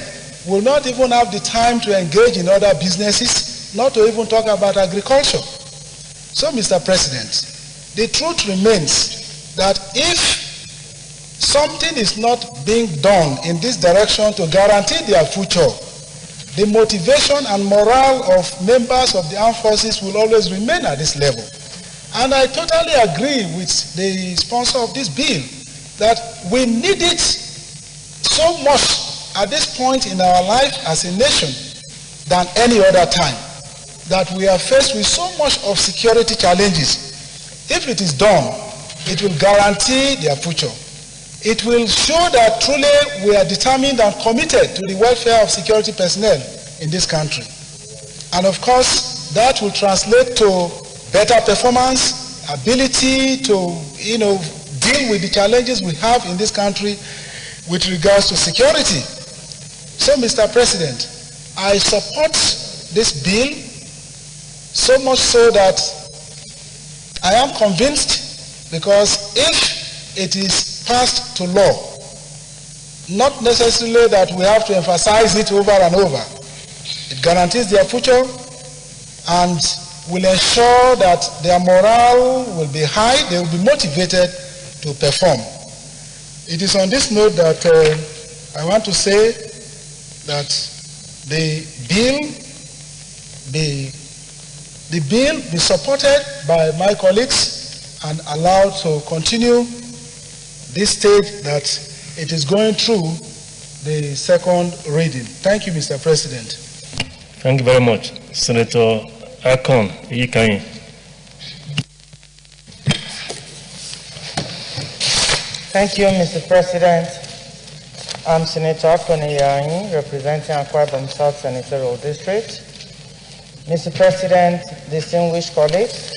will not even have the time to engage in other businesses, not to even talk about agriculture. So, Mr. President, the truth remains that if something is not being done in this direction to guarantee their future, the motivation and morale of members of the armed forces will always remain at this level. And I totally agree with the sponsor of this bill that we need it so much at this point in our life as a nation than any other time, that we are faced with so much of security challenges. If it is done, it will guarantee their future. It will show that truly we are determined and committed to the welfare of security personnel in this country. And of course, that will translate to better performance, ability to, deal with the challenges we have in this country with regards to security. So, Mr. President, I support this bill so much so that I am convinced, because if it is passed to law, not necessarily that we have to emphasize it over and over, it guarantees their future and will ensure that their morale will be high, they will be motivated to perform. It is on this note that I want to say that the bill be supported by my colleagues and allowed to continue this stage that it is going through the second reading. Thank you, Mr. President. Thank you very much. Senator Akon Iyikanyi. Thank you, Mr. President. I'm Senator Akon Iyikanyi, representing Akwa Ibom South Senatorial District. Mr. President, distinguished colleagues,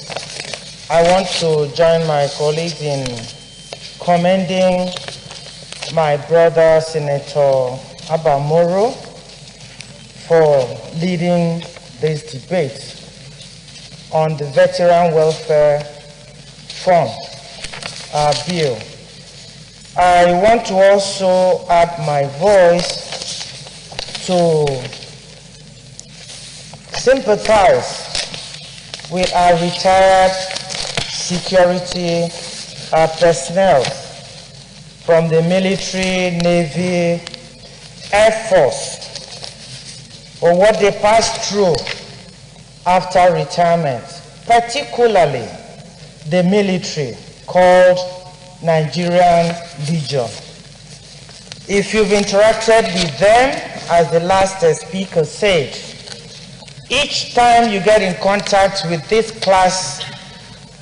I want to join my colleagues in commending my brother, Senator Abba Moro, for leading this debate on the Veteran Welfare Fund bill. I want to also add my voice to sympathize with our retired security personnel from the military, Navy, Air Force for what they passed through after retirement, particularly the military called Nigerian Legion. If you've interacted with them, as the last speaker said, each time you get in contact with this class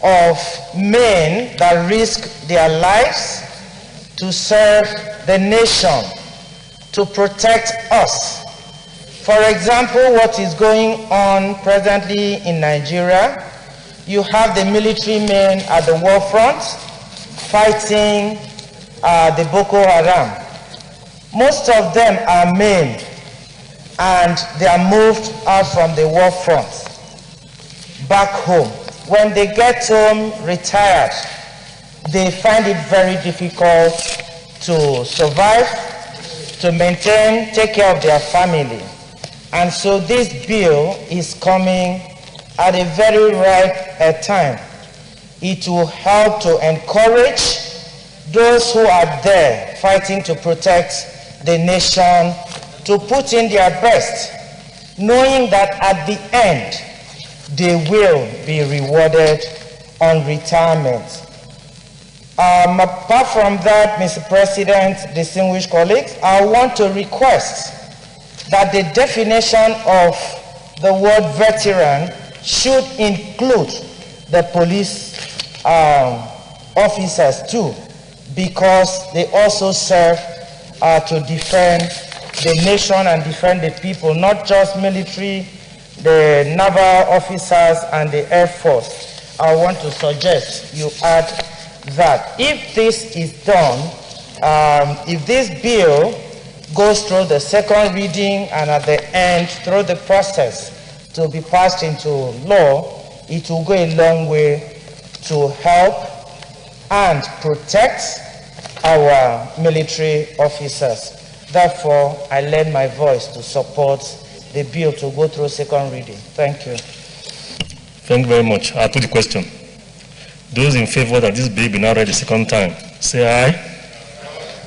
of men that risk their lives to serve the nation, to protect us. For example, what is going on presently in Nigeria, you have the military men at the war front fighting the Boko Haram. Most of them are men, and they are moved out from the war front back home. When they get home retired, they find it very difficult to survive, to maintain, take care of their family. And so this bill is coming at a very right time. It will help to encourage those who are there fighting to protect the nation to put in their best, knowing that at the end, they will be rewarded on retirement. Apart from that, Mr. President, distinguished colleagues, I want to request that the definition of the word veteran should include the police officers too, because they also serve to defend the nation and defend the people, not just military, the naval officers and the Air Force. I want to suggest you add that. If this is done, if this bill goes through the second reading and at the end through the process to be passed into law, it will go a long way to help and protect our military officers. Therefore, I lend my voice to support the bill to go through second reading. Thank you. Thank you very much. I'll put the question. Those in favor that this bill be now read the second time, say aye.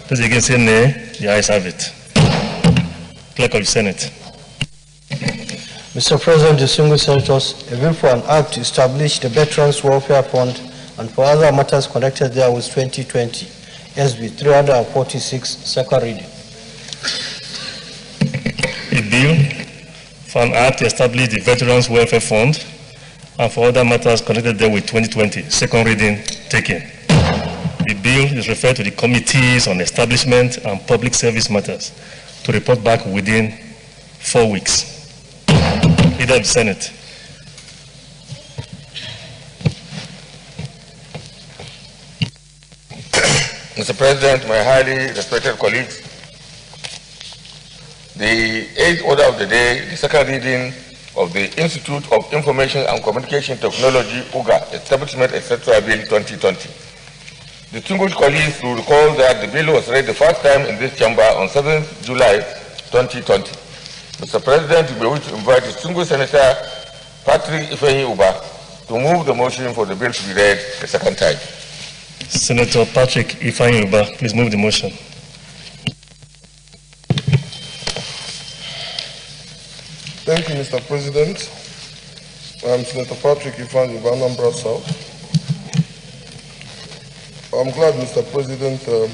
Those against say nay. The ayes have it. Clerk of the Senate. Mr. President, distinguished senators, a bill for an act to establish the Veterans Welfare Fund and for other matters connected there with 2020, SB 346, second reading. A bill for an act to establish the Veterans Welfare Fund and for other matters connected there with 2020, second reading taken. The bill is referred to the Committees on Establishment and Public Service Matters to report back within 4 weeks. Leader of the Senate. Mr. President, my highly respected colleagues, the 8th order of the day, the second reading of the Institute of Information and Communication Technology, UGA, Establishment, etc. Bill 2020. Distinguished colleagues will recall that the bill was read the first time in this chamber on 7th July 2020. Mr. President, we wish to invite distinguished Senator Patrick Ifeanyi Uba to move the motion for the bill to be read the second time. Senator Patrick Ifeanyi Uba, please move the motion. Mr. President. I'm Senator Patrick Ifan of Anambra South. I'm glad, Mr. President, to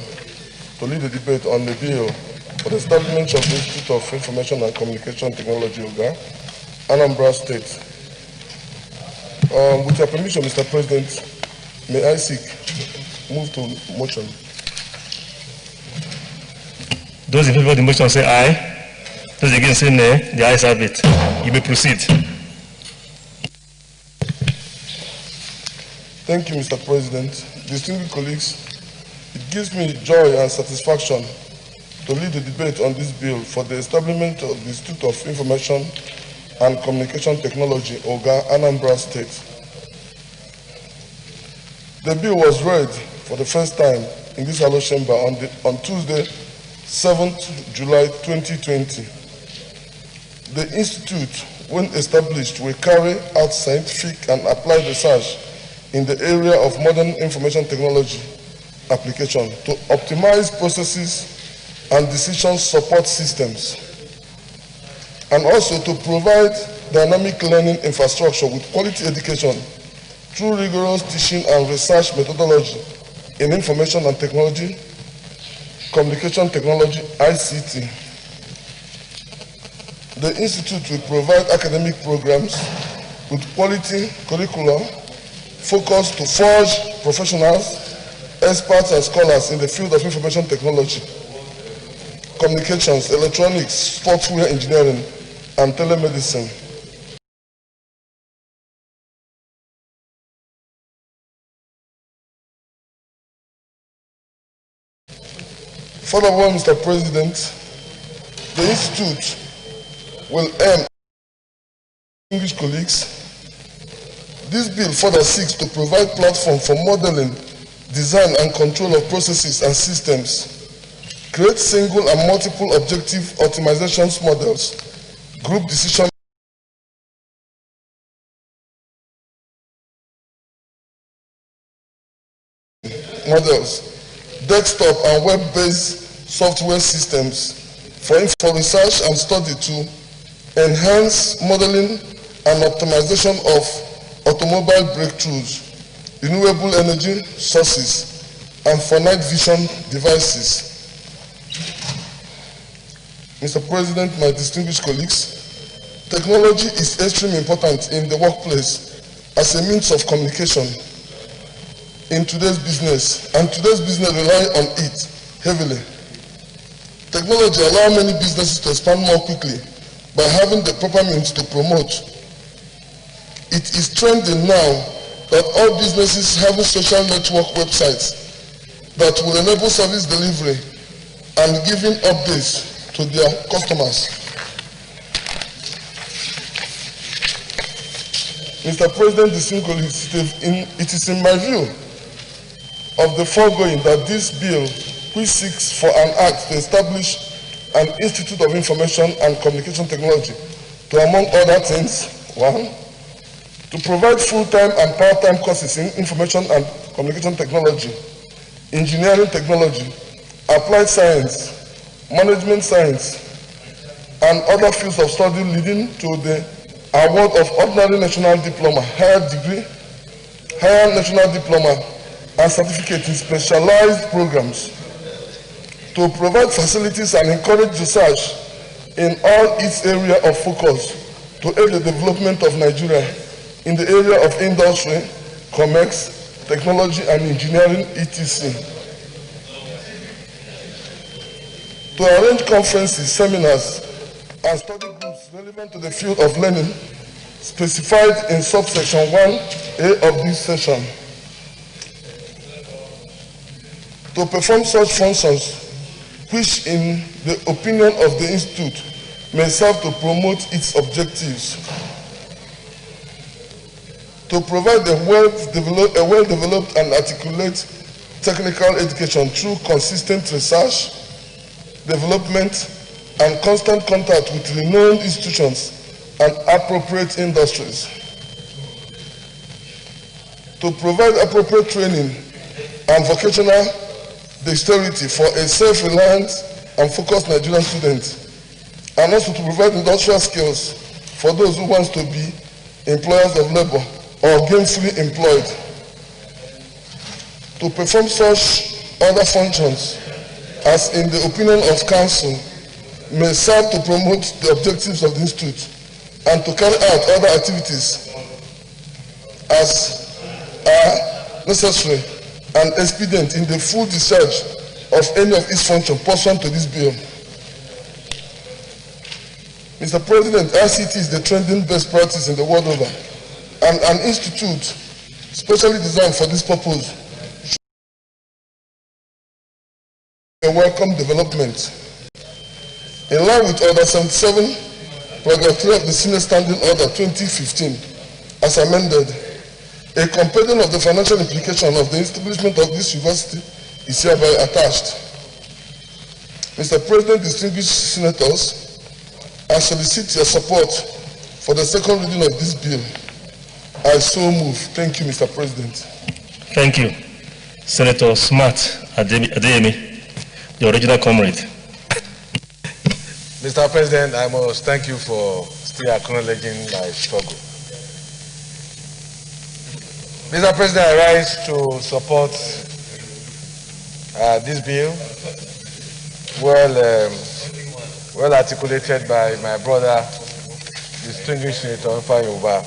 lead the debate on the bill for the establishment of the Institute of Information and Communication Technology, OGA, Anambra State. With your permission, Mr. President, may I seek move to motion. Those in favor of the motion say aye. Those against say nay. The ayes have it. You may proceed. Thank you, Mr. President. Distinguished colleagues, it gives me joy and satisfaction to lead the debate on this bill for the establishment of the Institute of Information and Communication Technology, OGA, Anambra State. The bill was read for the first time in this Hallowed Chamber on Tuesday, 7th July 2020. The Institute, when established, will carry out scientific and applied research in the area of modern information technology application to optimize processes and decision support systems, and also to provide dynamic learning infrastructure with quality education through rigorous teaching and research methodology in information and technology, communication technology, ICT. The Institute will provide academic programs with quality curricula focused to forge professionals, experts and scholars in the field of information technology, communications, electronics, software engineering, and telemedicine. Furthermore, Mr. President, the Institute will aim, English colleagues, this bill further seeks to provide platform for modeling, design and control of processes and systems, create single and multiple objective optimizations models, group decision models, desktop and web-based software systems for research and study to enhance modeling and optimization of automobile breakthroughs, renewable energy sources, and for night vision devices. Mr. President, my distinguished colleagues, technology is extremely important in the workplace as a means of communication in today's business, and today's business rely on it heavily. Technology allows many businesses to expand more quickly by having the proper means to promote. It is trending now that all businesses have social network websites that will enable service delivery and giving updates to their customers. Mr. President, it is in my view of the foregoing that this bill, which seeks for an act to establish an Institute of Information and Communication Technology, to, among other things, 1, to provide full-time and part-time courses in information and communication technology, engineering technology, applied science, management science, and other fields of study leading to the award of ordinary national diploma, higher national diploma, and certificate in specialized programs, to provide facilities and encourage research in all its area of focus to aid the development of Nigeria in the area of industry, commerce, technology and engineering, etc. To arrange conferences, seminars, and study groups relevant to the field of learning specified in subsection 1A of this session. To perform such functions which, in the opinion of the Institute, may serve to promote its objectives. To provide a well-developed and articulate technical education through consistent research, development, and constant contact with renowned institutions and appropriate industries. To provide appropriate training and vocational dexterity for a self-reliant and focused Nigerian student, and also to provide industrial skills for those who want to be employers of labor or gainfully employed. To perform such other functions as, in the opinion of council, may serve to promote the objectives of the Institute and to carry out other activities as are necessary and expedient in the full discharge of any of its functions pursuant to this bill. Mr. President, ICT is the trending best practice in the world over, and an institute specially designed for this purpose a welcome development. In line with Order 77, Paragraph 3 of the Senior Standing Order 2015, as amended, a compendium of the financial implication of the establishment of this university is hereby attached. Mr. President, distinguished senators, I solicit your support for the second reading of this bill. I so move. Thank you, Mr. President. Thank you. Senator Smart Adeyemi, the original comrade. Mr. President, I must thank you for still acknowledging my struggle. Mr. President, I rise to support this bill, well articulated by my brother, distinguished Senator Ifeanyi Ubah.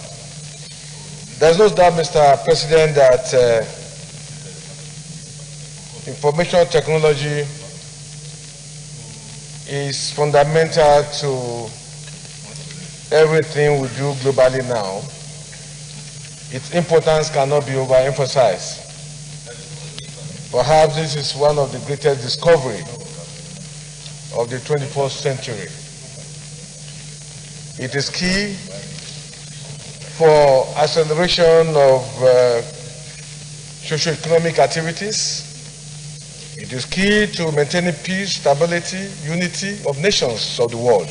There's no doubt, Mr. President, that information technology is fundamental to everything we do globally now. Its importance cannot be overemphasized. Perhaps this is one of the greatest discoveries of the 21st century. It is key for acceleration of socio-economic activities. It is key to maintaining peace, stability, unity of nations of the world.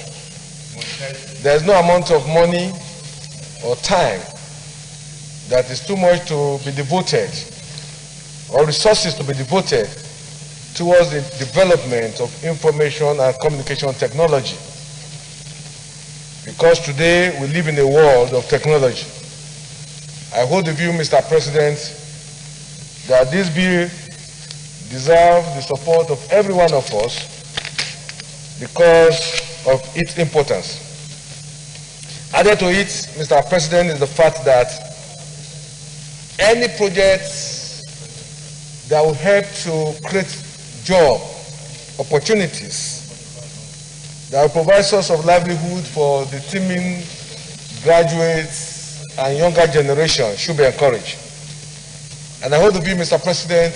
There is no amount of money or time that is too much to be devoted, or resources to be devoted towards the development of information and communication technology. Because today we live in a world of technology. I hold the view, Mr. President, that this bill deserves the support of every one of us because of its importance. Added to it, Mr. President, is the fact that any project that will help to create job opportunities, that will provide source of livelihood for the teeming graduates and younger generation should be encouraged. And I hold the view, Mr. President,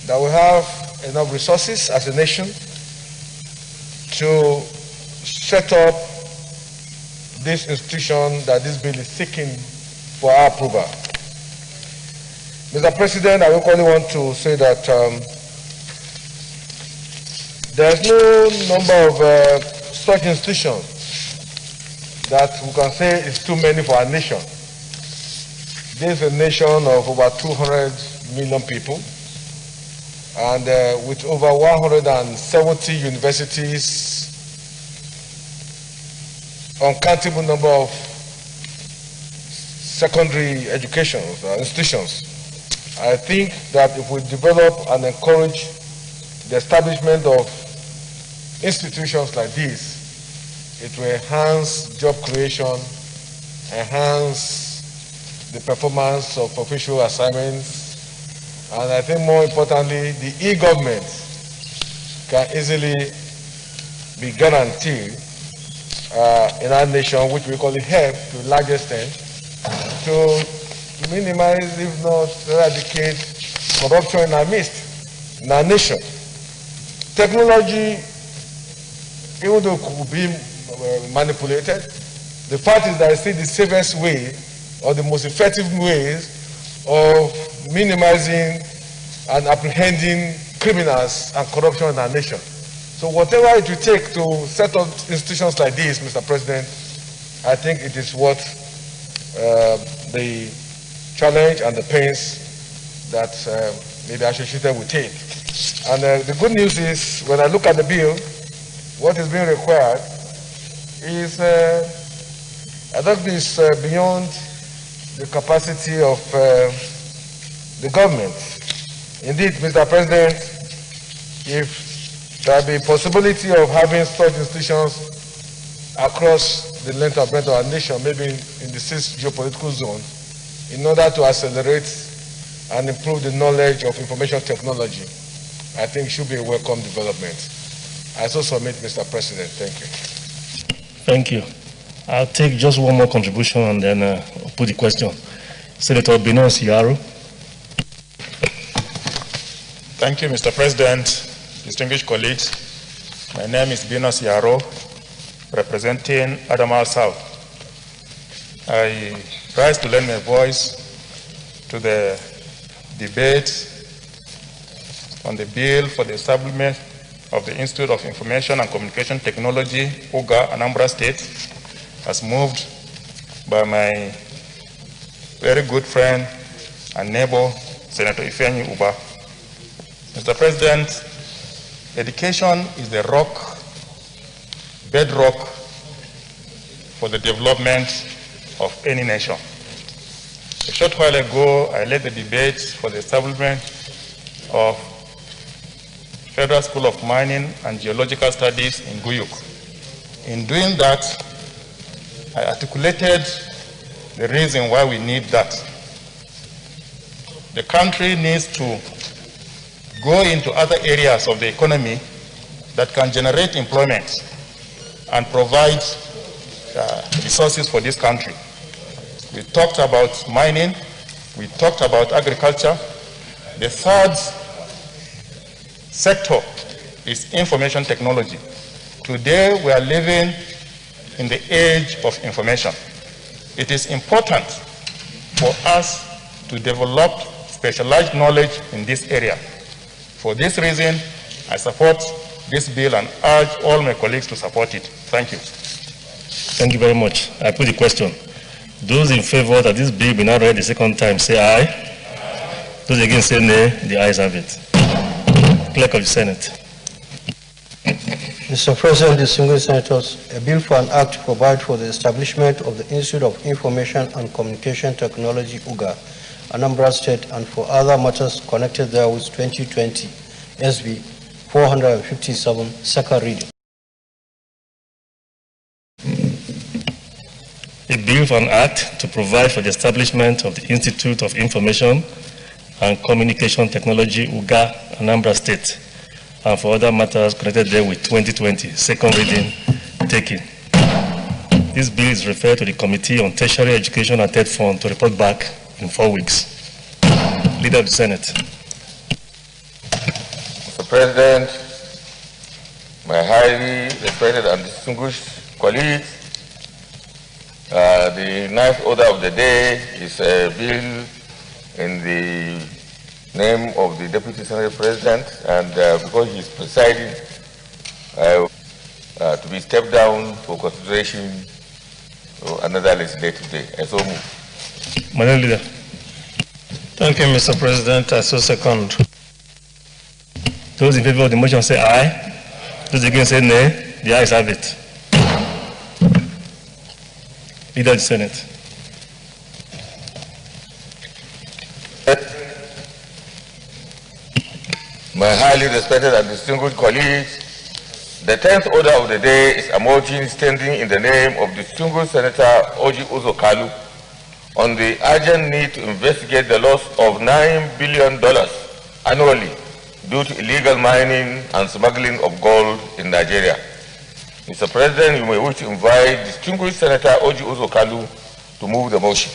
that we have enough resources as a nation to set up this institution that this bill is seeking for our approval. Mr. President, I only want to say that there's no number of such institutions that we can say is too many for our nation. This is a nation of over 200 million people, and with over 170 universities, uncountable number of secondary education institutions. I think that if we develop and encourage the establishment of institutions like this, it will enhance job creation, enhance the performance of official assignments, and I think more importantly, the e-government can easily be guaranteed in our nation, which we call it help to a large extent, to minimize, if not eradicate, corruption in our midst, in our nation. Technology, even though it could be manipulated, the fact is that it's still the safest way or the most effective ways of minimizing and apprehending criminals and corruption in our nation. So whatever it will take to set up institutions like this, Mr. President, I think it is worth the challenge and the pains that may be associated with it. And the good news is, when I look at the bill, what is being required is I think this beyond the capacity of the government. Indeed, Mr. President, if there be possibility of having such institutions across the length and breadth of our nation, maybe in the 6th geopolitical zone, in order to accelerate and improve the knowledge of information technology, I think should be a welcome development. I so submit, Mr. President. Thank you. Thank you. I'll take just one more contribution and then put the question. Senator Binos Yaro. Thank you, Mr. President, distinguished colleagues. My name is Binos Yaro, representing Adamawa South. I rise to lend my voice to the debate on the bill for the establishment of the Institute of Information and Communication Technology, UGA, Anambra State, as moved by my very good friend and neighbor, Senator Ifeanyi Uba. Mr. President, education is the bedrock for the development of any nation. A short while ago, I led the debate for the establishment of Federal School of Mining and Geological Studies in Guyuk. In doing that, I articulated the reason why we need that. The country needs to go into other areas of the economy that can generate employment and provide resources for this country. We talked about mining, we talked about agriculture. The third sector is information technology. Today we are living in the age of information. It is important for us to develop specialized knowledge in this area. For this reason, I support this bill and urge all my colleagues to support it. Thank you. Thank you very much. I put the question. Those in favor that this bill be not read the second time, say aye. Those against say nay. The ayes have it. Clerk of the Senate. Mr. President, distinguished senators, a bill for an act to provide for the establishment of the Institute of Information and Communication Technology, UGA, Anambra State, and for other matters connected there with 2020 SB 457, second reading. A bill for an act to provide for the establishment of the Institute of Information and Communication Technology, UGA, Anambra State, and for other matters connected there with 2020, second reading taken. This bill is referred to the Committee on Tertiary Education and TED Fund to report back in 4 weeks. Leader of the Senate. Mr. President, my highly respected and distinguished colleagues, the ninth order of the day is a bill in the name of the Deputy Senate President, and because he is presiding, to be stepped down for consideration another legislative day. I so move. Madam Leader. Thank you, Mr. President. I so second. Those in favor of the motion say aye. Those against say nay. The ayes have it. Leader of the Senate. My highly respected and distinguished colleagues, the 10th order of the day is a motion standing in the name of distinguished Senator Oji Uzo Kalu on the urgent need to investigate the loss of $9 billion annually due to illegal mining and smuggling of gold in Nigeria. Mr. President, you may wish to invite distinguished Senator Oji Uzo Kalu to move the motion.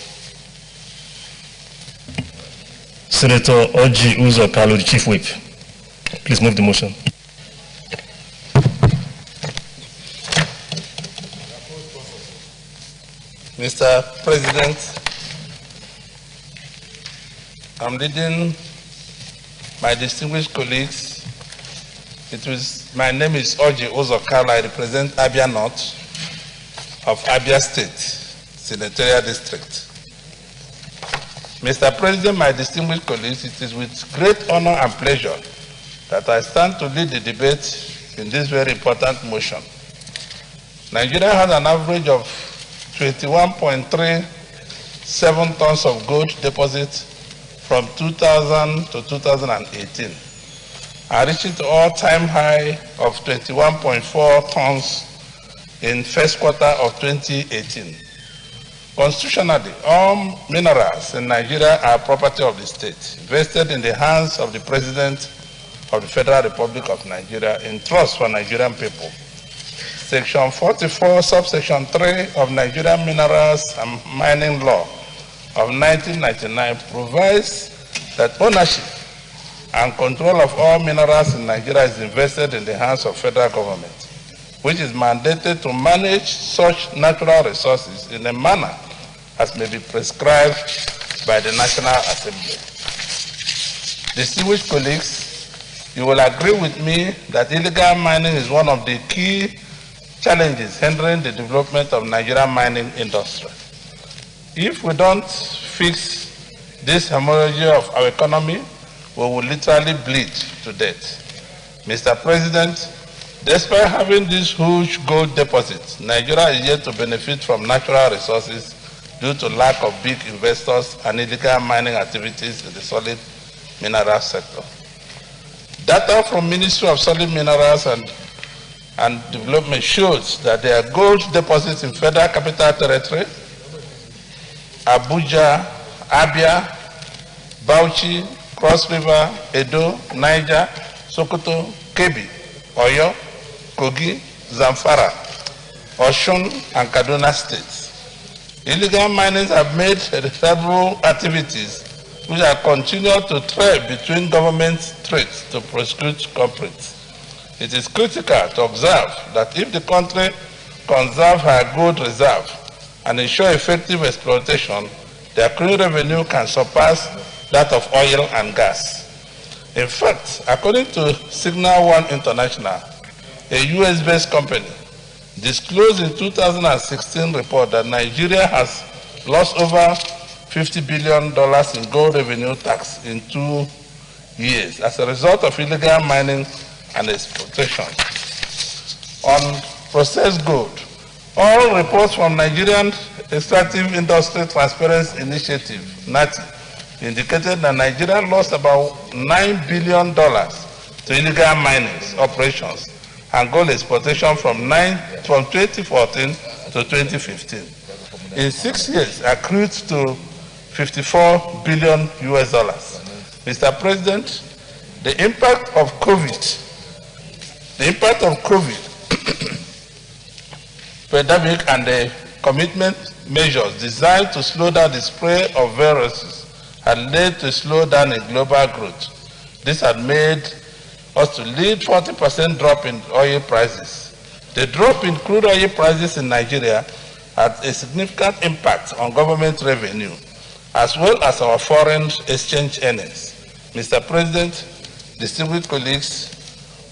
Senator Oji Uzo Kalu, the Chief Whip. Please move the motion. Mr. President, I'm leading my distinguished colleagues. My name is Oji Uzo Kalu. I represent Abia North of Abia State, Senatorial District. Mr. President, my distinguished colleagues, it is with great honor and pleasure that I stand to lead the debate in this very important motion. Nigeria has an average of 21.37 tons of gold deposits from 2000 to 2018, and reaching the all-time high of 21.4 tons in first quarter of 2018. Constitutionally, all minerals in Nigeria are property of the state, vested in the hands of the President of the Federal Republic of Nigeria in trust for Nigerian people. Section 44, subsection 3 of Nigerian Minerals and Mining Law of 1999 provides that ownership and control of all minerals in Nigeria is invested in the hands of federal government, which is mandated to manage such natural resources in a manner as may be prescribed by the National Assembly. Distinguished colleagues, you will agree with me that illegal mining is one of the key challenges hindering the development of Nigerian mining industry. If we don't fix this hemorrhage of our economy, we will literally bleed to death. Mr. President, despite having these huge gold deposits, Nigeria is yet to benefit from natural resources due to lack of big investors and illegal mining activities in the solid mineral sector. Data from Ministry of Solid Minerals and Development shows that there are gold deposits in Federal Capital Territory, Abuja, Abia, Bauchi, Cross River, Edo, Niger, Sokoto, Kebbi, Oyo, Kogi, Zamfara, Osun, and Kaduna states. Illegal minings have made several activities which are continued to thread between government threats to prosecute culprits. It is critical to observe that if the country conserves her gold reserve and ensure effective exploitation, the accrued revenue can surpass that of oil and gas. In fact, according to Signal One International, a US-based company, disclosed in 2016 report that Nigeria has lost over $50 billion in gold revenue tax in 2 years as a result of illegal mining and exploitation. On processed gold, all reports from Nigerian Extractive Industry Transparency Initiative, NATI, indicated that Nigeria lost about $9 billion to illegal mining operations and gold exploitation from 2014 to 2015. In 6 years, accrued to $54 billion US. Mr. President, the impact of COVID pandemic and the commitment measures designed to slow down the spread of viruses had led to a slowdown in global growth. This had made us to lead 40% drop in oil prices. The drop in crude oil prices in Nigeria had a significant impact on government revenue, as well as our foreign exchange earnings. Mr. President, distinguished colleagues,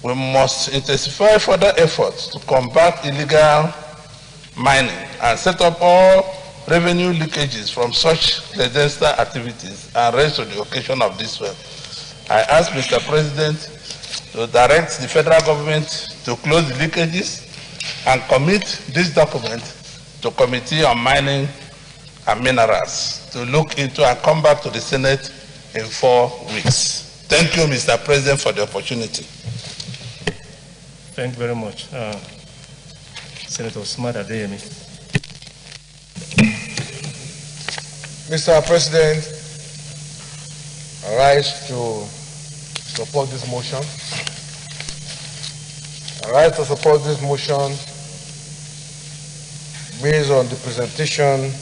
we must intensify further efforts to combat illegal mining and set up all revenue leakages from such clandestine activities and raise to the occasion of this work. I ask Mr. President to direct the federal government to close the leakages and commit this document to Committee on Mining and Minerals to look into and come back to the Senate in 4 weeks. Thank you, Mr. President, for the opportunity. Thank you very much. Senator Smart Adeyemi. Mr. President, I rise to support this motion. I rise to support this motion based on the presentation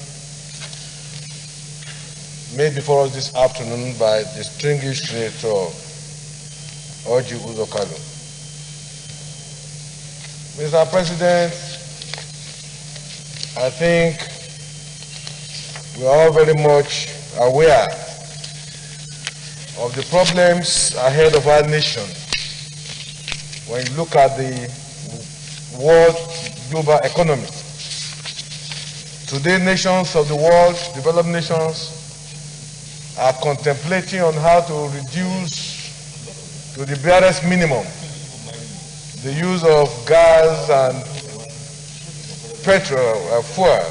made before us this afternoon by distinguished Senator Orji Uzor Kalu. Mr. President, I think we are all very much aware of the problems ahead of our nation when you look at the world global economy. Today, nations of the world, developed nations, are contemplating on how to reduce to the barest minimum the use of gas and petrol, fuel,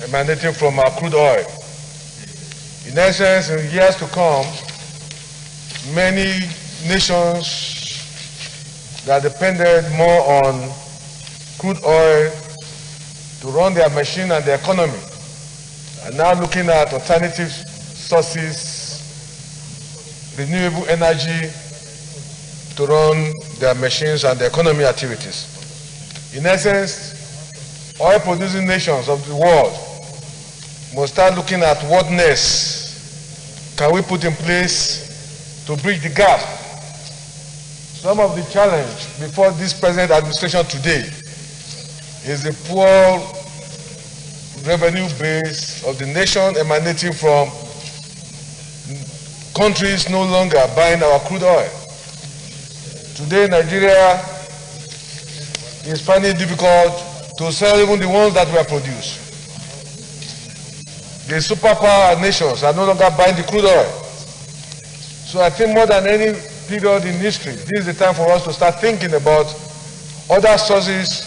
emanating from our crude oil. In essence, in years to come, many nations that depended more on crude oil to run their machine and their economy are now looking at alternative sources, renewable energy to run their machines and their economy activities. In essence, oil-producing nations of the world must start looking at what next can we put in place to bridge the gap. Some of the challenge before this present administration today is the poor revenue base of the nation emanating from countries no longer buying our crude oil. Today, Nigeria is finding it difficult to sell even the ones that were produced. The superpower nations are no longer buying the crude oil. So I think more than any period in history, this is the time for us to start thinking about other sources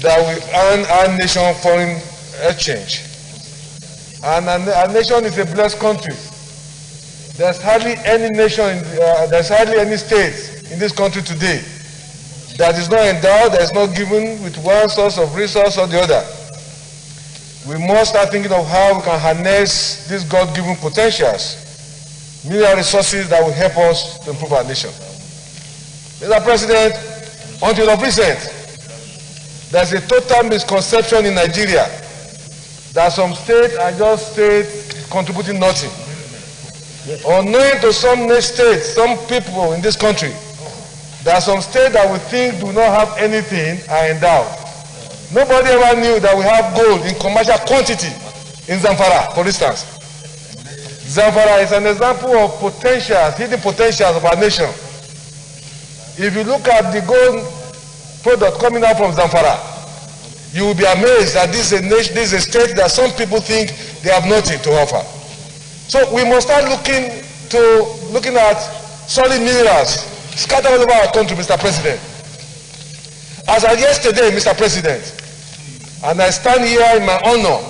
that will earn our nation foreign exchange. And our nation is a blessed country. There's hardly any nation, there's hardly any state in this country today that is not endowed, that is not given with one source of resource or the other. We must start thinking of how we can harness these God-given potentials, mineral resources that will help us to improve our nation. Mr. President, until of recent, there's a total misconception in Nigeria that some states are just states contributing nothing. Unknown to some states, some people in this country, there are some states that we think do not have anything are endowed. Nobody ever knew that we have gold in commercial quantity in Zamfara, for instance. Zamfara is an example of potentials, hidden potentials of our nation. If you look at the gold product coming out from Zamfara, you will be amazed that this is a state that some people think they have nothing to offer. So we must start looking at solid minerals scattered all over our country, Mr. President. As of yesterday, Mr. President, and I stand here in my honor,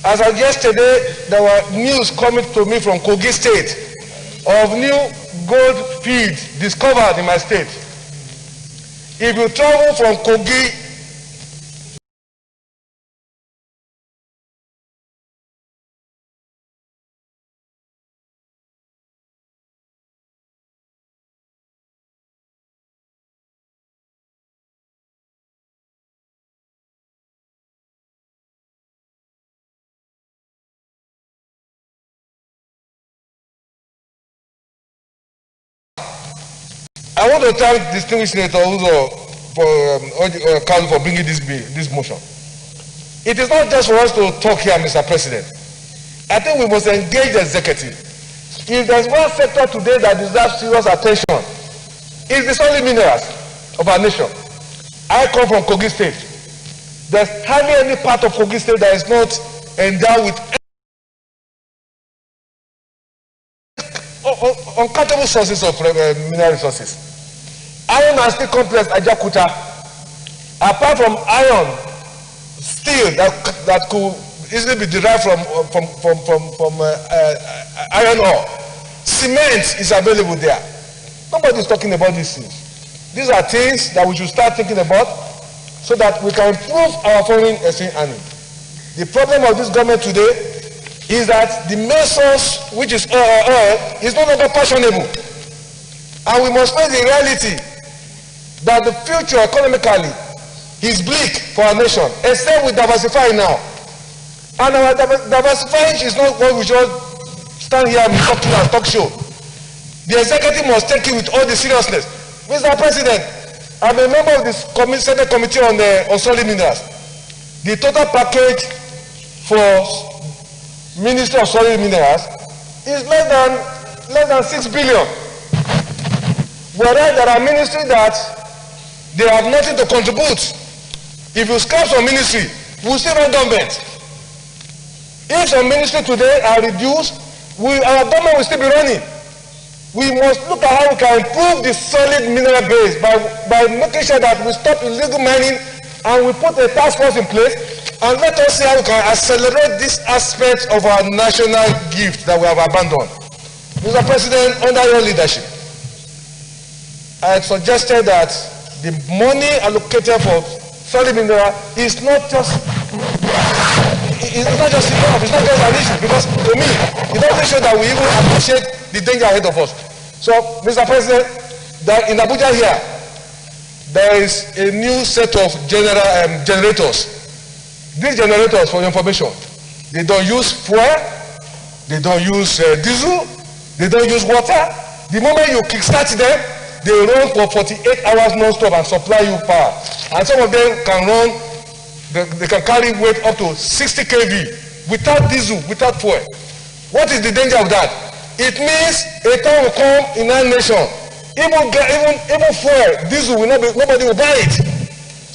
as of yesterday, there were news coming to me from Kogi State of new gold fields discovered in my state. If you travel from Kogi I want to thank distinguished Senator Uzo for bringing this motion. It is not just for us to talk here, Mr. President. I think we must engage the executive. If there's one sector today that deserves serious attention, it's the solid minerals of our nation. I come from Kogi State. There's hardly any part of Kogi State that is not endowed with uncountable sources of mineral resources. Iron and steel complex Ajakuta, apart from iron, steel that could easily be derived from iron ore, cement is available there. Nobody is talking about these things. These are things that we should start thinking about so that we can improve our foreign exchange earning. The problem of this government today is that the main source, which is oil, is no longer fashionable. And we must face the reality that the future economically is bleak for our nation, except we diversify now. And our diversifying is not what we should stand here and talk to and talk show. The executive must take it with all the seriousness. Mr. President, I'm a member of the Senate Committee on Solid Minerals. The total package for Ministry of Solid Minerals is less than 6 billion. Whereas there are ministries that they have nothing to contribute. If you scrap some ministry, we'll still run government. If some ministry today are reduced, our government will still be running. We must look at how we can improve the solid mineral base by making sure that we stop illegal mining and we put a task force in place And let us see how we can accelerate this aspect of our national gift that we have abandoned. Mr. President, under your leadership, I had suggested that the money allocated for solid mineral is not just enough, it's not just an issue, because to me, it doesn't show that we even appreciate the danger ahead of us. So, Mr. President, that in Abuja here, there is a new set of generators. These generators, for your information, they don't use fuel, they don't use diesel, they don't use water. The moment you kickstart them, they run for 48 hours non-stop and supply you power. And some of them can run, they can carry weight up to 60 kV without diesel, without fuel. What is the danger of that? It means a time will come in our nation, even fuel, diesel, will not be, nobody will buy it.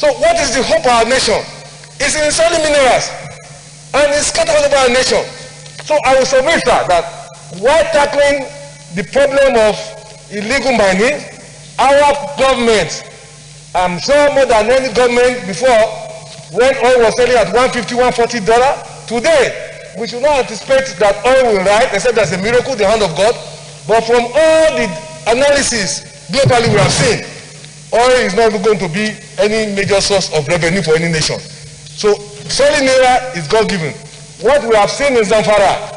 So what is the hope of our nation? It's in solid minerals, and it's scattered all over our nation. So I will submit that while tackling the problem of illegal mining, our government, I'm sure more than any government before, when oil was selling at $150, $140, today, we should not anticipate that oil will rise, except there's a miracle, the hand of God. But from all the analysis globally we have seen, oil is not going to be any major source of revenue for any nation. So solid mineral is God-given. What we have seen in Zamfara,